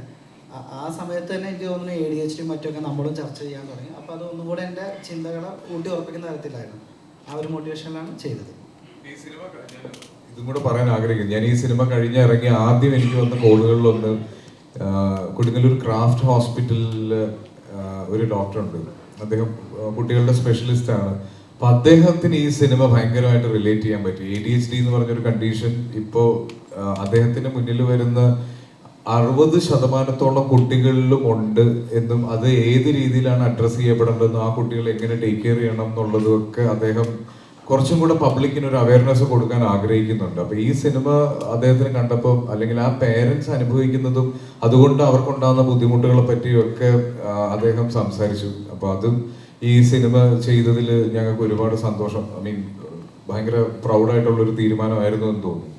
ആ സമയത്ത് തന്നെ എനിക്ക് തോന്നുന്നു ADHD മറ്റൊക്കെ നമ്മളും ചർച്ച ചെയ്യാൻ തുടങ്ങി. അപ്പോൾ അത് ഒന്നും കൂടെ എൻ്റെ ചിന്തകളെ ഊട്ടി ഉറപ്പിക്കുന്ന തരത്തിലായിരുന്നു. ആ ഒരു മോട്ടിവേഷനിലാണ് ചെയ്തത്. ഇതും കൂടെ പറയാൻ ആഗ്രഹിക്കുന്നു. ഞാൻ ഈ സിനിമ ഇറങ്ങി ആദ്യം എനിക്ക് വന്ന കോളുകളിലൊന്ന് കൊടുങ്ങല്ലൂർ ക്രാഫ്റ്റ് ഹോസ്പിറ്റലിൽ ഒരു ഡോക്ടറുണ്ട്. അദ്ദേഹം കുട്ടികളുടെ സ്പെഷ്യലിസ്റ്റ് ആണ്. അപ്പൊ അദ്ദേഹത്തിന് ഈ സിനിമ ഭയങ്കരമായിട്ട് റിലേറ്റ് ചെയ്യാൻ പറ്റി. ADHD എന്ന് പറഞ്ഞൊരു കണ്ടീഷൻ ഇപ്പോൾ അദ്ദേഹത്തിന് മുന്നിൽ വരുന്ന 60% കുട്ടികളിലും ഉണ്ട് എന്നും അത് ഏത് രീതിയിലാണ് അഡ്രസ്സ് ചെയ്യപ്പെടേണ്ടതെന്നും ആ കുട്ടികളെ എങ്ങനെ ടേക്ക് കെയർ ചെയ്യണം എന്നുള്ളതും ഒക്കെ അദ്ദേഹം കുറച്ചും കൂടെ പബ്ലിക്കിന് ഒരു അവയർനെസ് കൊടുക്കാൻ ആഗ്രഹിക്കുന്നുണ്ട്. അപ്പൊ ഈ സിനിമ അദ്ദേഹത്തിന് കണ്ടപ്പോൾ അല്ലെങ്കിൽ ആ പേരൻസ് അനുഭവിക്കുന്നതും അതുകൊണ്ട് അവർക്കുണ്ടാകുന്ന ബുദ്ധിമുട്ടുകളെ പറ്റിയൊക്കെ അദ്ദേഹം സംസാരിച്ചു. അപ്പൊ അതും ഈ സിനിമ ചെയ്തതിൽ ഞങ്ങൾക്ക് ഒരുപാട് സന്തോഷം. ഭയങ്കര പ്രൗഡായിട്ടുള്ളൊരു തീരുമാനമായിരുന്നു എന്ന് തോന്നുന്നു.